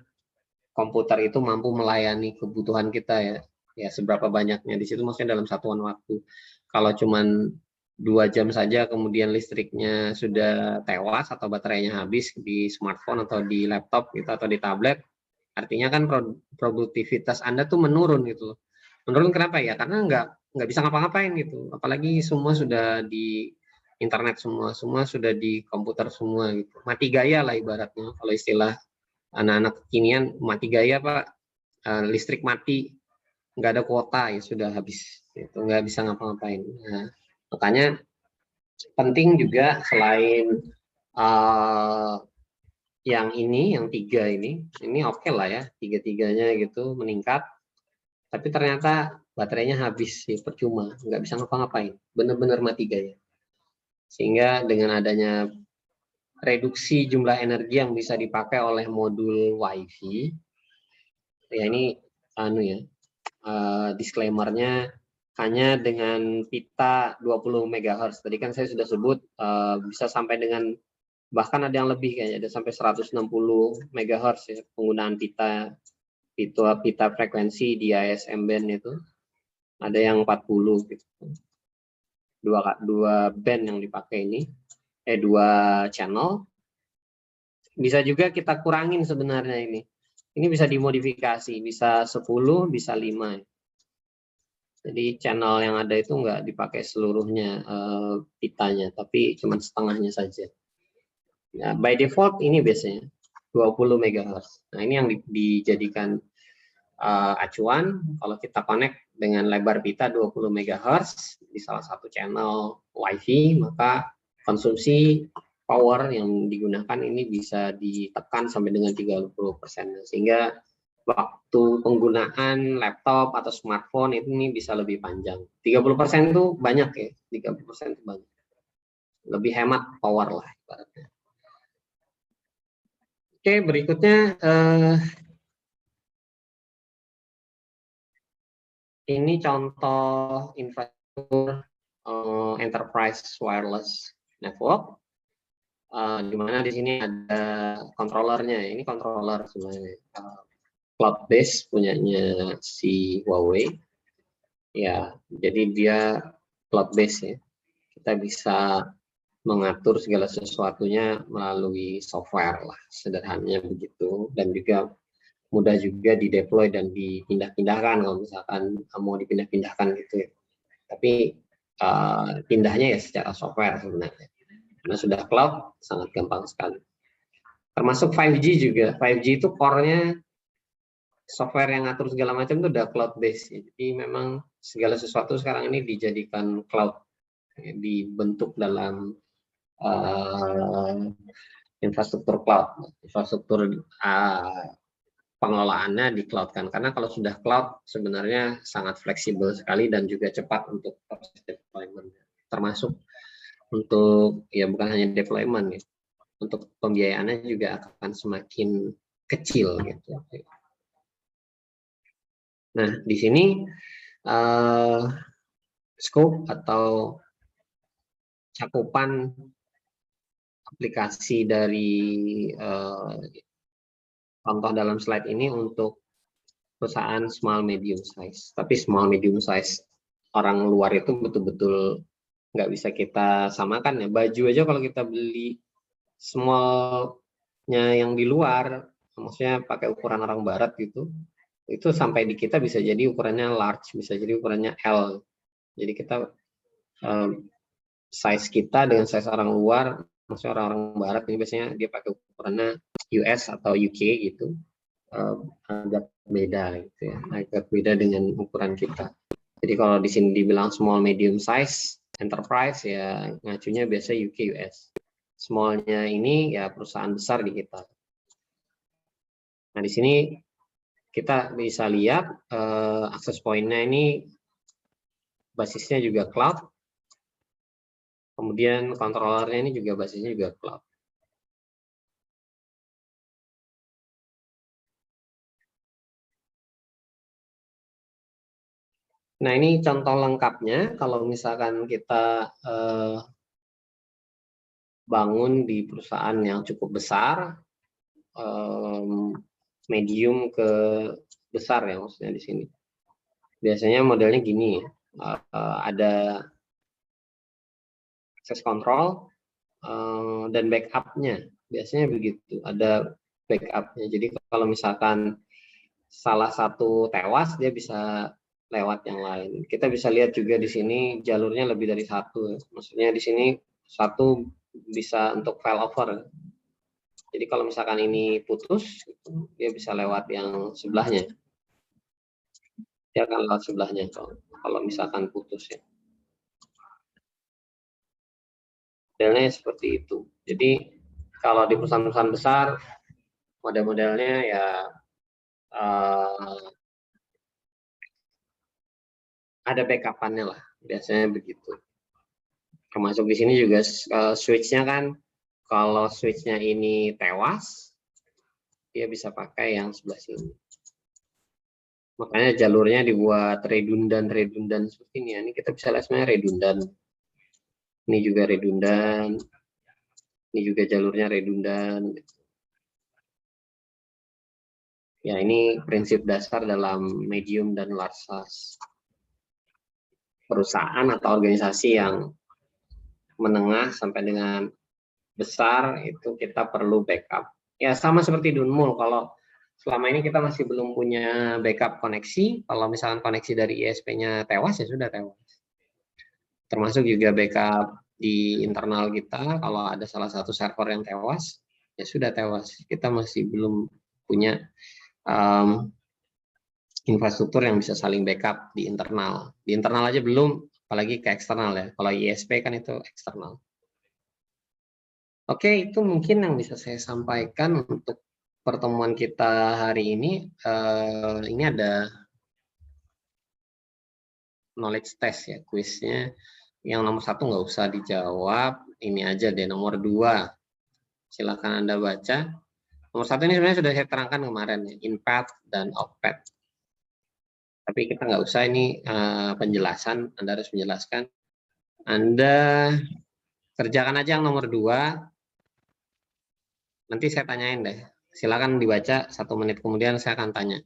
komputer itu mampu melayani kebutuhan kita ya seberapa banyaknya. Di situ maksudnya dalam satuan waktu. Kalau cuman 2 jam saja kemudian listriknya sudah tewas atau baterainya habis di smartphone atau di laptop gitu atau di tablet, artinya kan produktivitas Anda tuh menurun gitu. Menurun kenapa ya? Karena nggak bisa ngapa-ngapain gitu. Apalagi semua sudah di internet, semua sudah di komputer semua gitu. Mati gaya lah ibaratnya kalau istilah anak-anak kekinian, mati gaya Pak, listrik mati, nggak ada kuota ya sudah habis, itu nggak bisa ngapa-ngapain. Nah, makanya penting juga selain yang ini, yang 3 ini oke lah ya, 3-3-nya gitu meningkat, tapi ternyata baterainya habis ya percuma, nggak bisa ngapa-ngapain, bener-bener mati gaya. Sehingga dengan adanya reduksi jumlah energi yang bisa dipakai oleh modul WiFi, ya ini disclaimer-nya hanya dengan pita 20 MHz. Tadi kan saya sudah sebut bisa sampai dengan bahkan ada yang lebih kayaknya, ada sampai 160 MHz ya penggunaan pita frekuensi di ASM band itu. Ada yang 40 gitu. Dua band yang dipakai ini, 2 channel. Bisa juga kita kurangin sebenarnya ini. Ini bisa dimodifikasi, bisa 10, bisa 5. Jadi channel yang ada itu nggak dipakai seluruhnya pitanya, tapi cuma setengahnya saja. Nah, by default ini biasanya 20 MHz. Nah, ini yang dijadikan acuan kalau kita connect dengan lebar pita 20 MHz di salah satu channel WiFi, maka konsumsi power yang digunakan ini bisa ditekan sampai dengan 30%. Sehingga waktu penggunaan laptop atau smartphone ini bisa lebih panjang. 30% itu banyak ya, 30% itu banyak. Lebih hemat power lah ibaratnya. Oke, berikutnya ini contoh infrastruktur enterprise wireless network. Di mana di sini ada controllernya. Ini controller sebenarnya. Cloud base punyanya si Huawei ya, jadi dia cloud base ya, kita bisa mengatur segala sesuatunya melalui software lah, sederhananya begitu, dan juga mudah juga di deploy dan dipindah-pindahkan kalau misalkan mau dipindah-pindahkan gitu ya. Tapi pindahnya ya secara software sebenarnya, karena sudah cloud sangat gampang sekali. Termasuk 5G juga, 5G itu core-nya software yang ngatur segala macam itu udah cloud based. Jadi memang segala sesuatu sekarang ini dijadikan cloud, dibentuk dalam infrastruktur cloud, infrastruktur pengelolaannya di cloud kan. Karena kalau sudah cloud sebenarnya sangat fleksibel sekali dan juga cepat untuk proses deployment. Termasuk untuk ya bukan hanya deployment ya, untuk pembiayaannya juga akan semakin kecil gitu. Nah, di sini scope atau cakupan aplikasi dari contoh dalam slide ini untuk perusahaan small medium size. Tapi small medium size orang luar itu betul-betul nggak bisa kita samakan ya. Baju aja kalau kita beli smallnya yang di luar, maksudnya pakai ukuran orang barat gitu, itu sampai di kita bisa jadi ukurannya large, bisa jadi ukurannya L. Jadi kita size kita dengan size orang luar, maksudnya orang barat ini biasanya dia pakai ukurannya US atau UK gitu, agak beda gitu ya, agak beda dengan ukuran kita. Jadi kalau di sini dibilang small medium size enterprise ya ngacunya biasa UK US. Smallnya ini ya perusahaan besar di kita, Nah, di sini kita bisa lihat akses pointnya ini basisnya juga cloud, kemudian controllernya ini juga basisnya juga cloud. Nah, ini contoh lengkapnya kalau misalkan kita bangun di perusahaan yang cukup besar, medium ke besar ya maksudnya di sini. Biasanya modelnya gini ya, ada access control dan backupnya. Biasanya begitu, ada backupnya. Jadi kalau misalkan salah satu tewas, dia bisa lewat yang lain. Kita bisa lihat juga di sini jalurnya lebih dari satu. Maksudnya di sini satu bisa untuk failover. Jadi kalau misalkan ini putus, dia bisa lewat yang sebelahnya. Dia akan lewat sebelahnya kalau misalkan putus ya. Modelnya seperti itu. Jadi kalau di perusahaan-perusahaan besar, model-modelnya ya ada backup-annya lah, biasanya begitu. Termasuk di sini juga switch-nya kan, kalau switch-nya ini tewas, dia bisa pakai yang sebelah sini. Makanya jalurnya dibuat redundan seperti ini. Ini kita bisa lihat sebenarnya redundan. Ini juga redundan. Ini juga jalurnya redundan. Ya, ini prinsip dasar dalam medium dan large size. Perusahaan atau organisasi yang menengah sampai dengan besar itu kita perlu backup. Ya sama seperti Dunmul, kalau selama ini kita masih belum punya backup koneksi, kalau misalkan koneksi dari ISP-nya tewas ya sudah tewas. Termasuk juga backup di internal kita, kalau ada salah satu server yang tewas, ya sudah tewas. Kita masih belum punya infrastruktur yang bisa saling backup di internal. Di internal aja belum, apalagi ke eksternal ya. Kalau ISP kan itu eksternal. Oke, itu mungkin yang bisa saya sampaikan untuk pertemuan kita hari ini. Ini ada knowledge test ya, kuisnya. Yang nomor 1 nggak usah dijawab, ini aja deh nomor 2. Silakan Anda baca. Nomor 1 ini sebenarnya sudah saya terangkan kemarin ya, input dan output. Tapi kita nggak usah ini penjelasan, Anda harus menjelaskan. Anda kerjakan aja yang nomor 2. Nanti saya tanyain deh. Silakan dibaca, 1 menit kemudian saya akan tanya.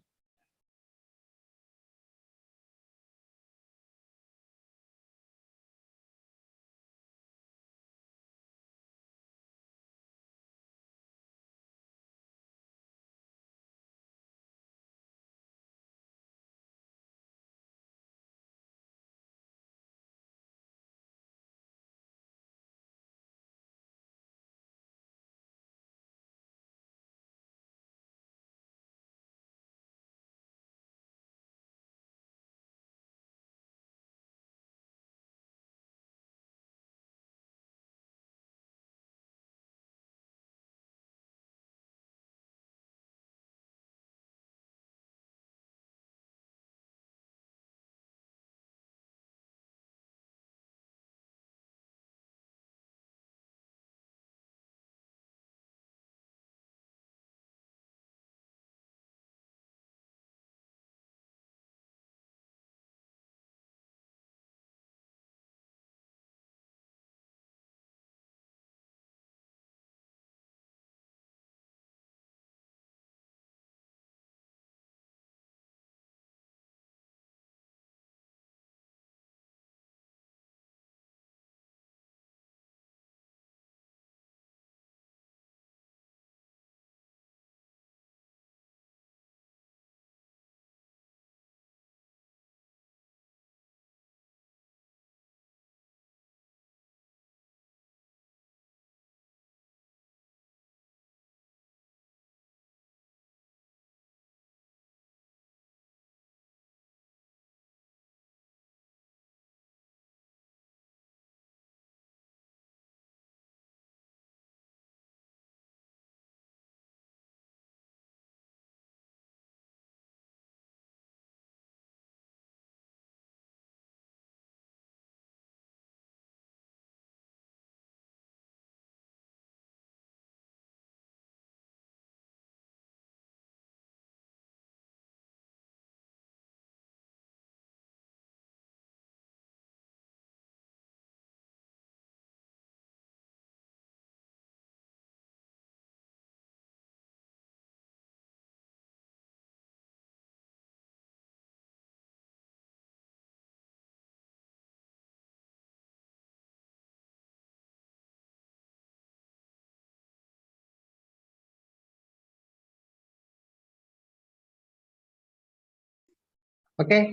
Oke,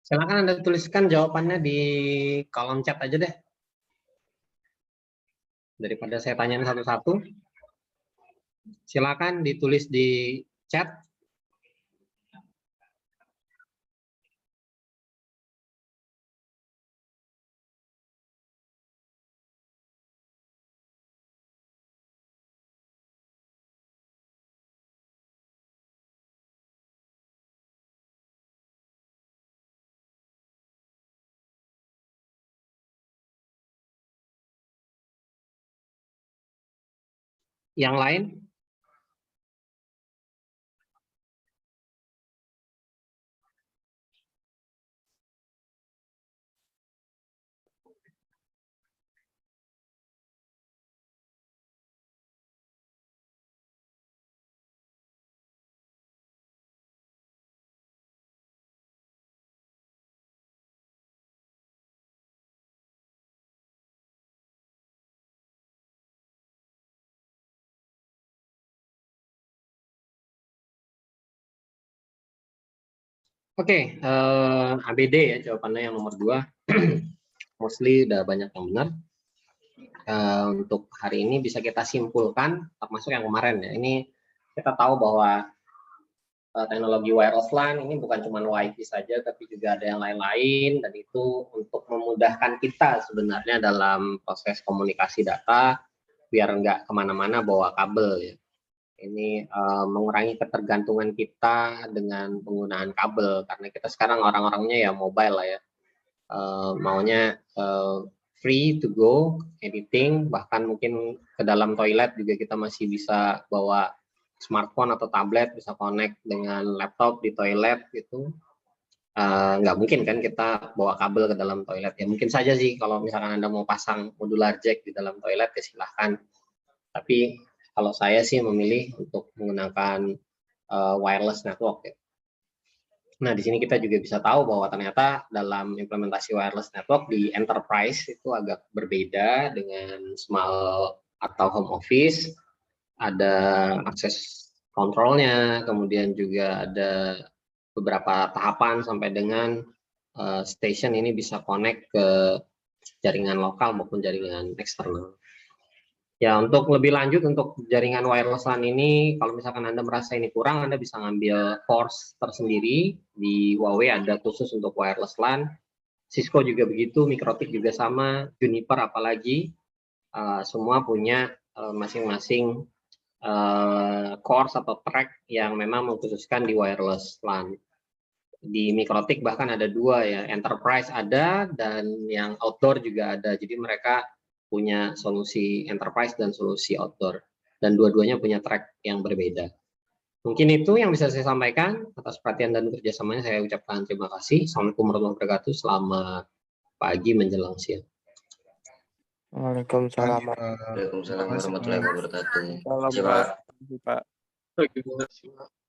silakan Anda tuliskan jawabannya di kolom chat aja deh. Daripada saya tanyain satu-satu, silakan ditulis di chat. Yang lain? Oke, ABD ya jawabannya yang nomor 2. Mostly udah banyak yang benar. Untuk hari ini bisa kita simpulkan, termasuk yang kemarin ya. Ini kita tahu bahwa teknologi wireless LAN ini bukan cuma WiFi saja, tapi juga ada yang lain-lain, dan itu untuk memudahkan kita sebenarnya dalam proses komunikasi data, biar nggak kemana-mana bawa kabel ya. Ini mengurangi ketergantungan kita dengan penggunaan kabel, karena kita sekarang orang-orangnya ya mobile lah ya. Maunya free to go, editing, bahkan mungkin ke dalam toilet juga kita masih bisa bawa smartphone atau tablet, bisa connect dengan laptop di toilet gitu. Nggak mungkin kan kita bawa kabel ke dalam toilet ya. Mungkin saja sih kalau misalkan Anda mau pasang modular jack di dalam toilet ya silahkan. Tapi kalau saya sih memilih untuk menggunakan wireless network ya. Nah, di sini kita juga bisa tahu bahwa ternyata dalam implementasi wireless network di enterprise itu agak berbeda dengan small atau home office. Ada akses kontrolnya, kemudian juga ada beberapa tahapan sampai dengan station ini bisa connect ke jaringan lokal maupun jaringan eksternal. Ya, untuk lebih lanjut untuk jaringan wireless LAN ini, kalau misalkan Anda merasa ini kurang, Anda bisa ngambil course tersendiri. Di Huawei ada khusus untuk wireless LAN. Cisco juga begitu, Mikrotik juga sama, Juniper apalagi. Semua punya masing-masing course atau track yang memang mengkhususkan di wireless LAN. Di Mikrotik bahkan ada 2 ya, enterprise ada dan yang outdoor juga ada. Jadi mereka punya solusi enterprise dan solusi outdoor, dan dua-duanya punya track yang berbeda. Mungkin itu yang bisa saya sampaikan. Atas perhatian dan kerjasamanya saya ucapkan terima kasih. Assalamualaikum warahmatullahi wabarakatuh. Selamat pagi menjelang siang. Waalaikumsalam. Waalaikumsalam warahmatullahi wabarakatuh. Salam Terima Pak. Terima kasih, Pak.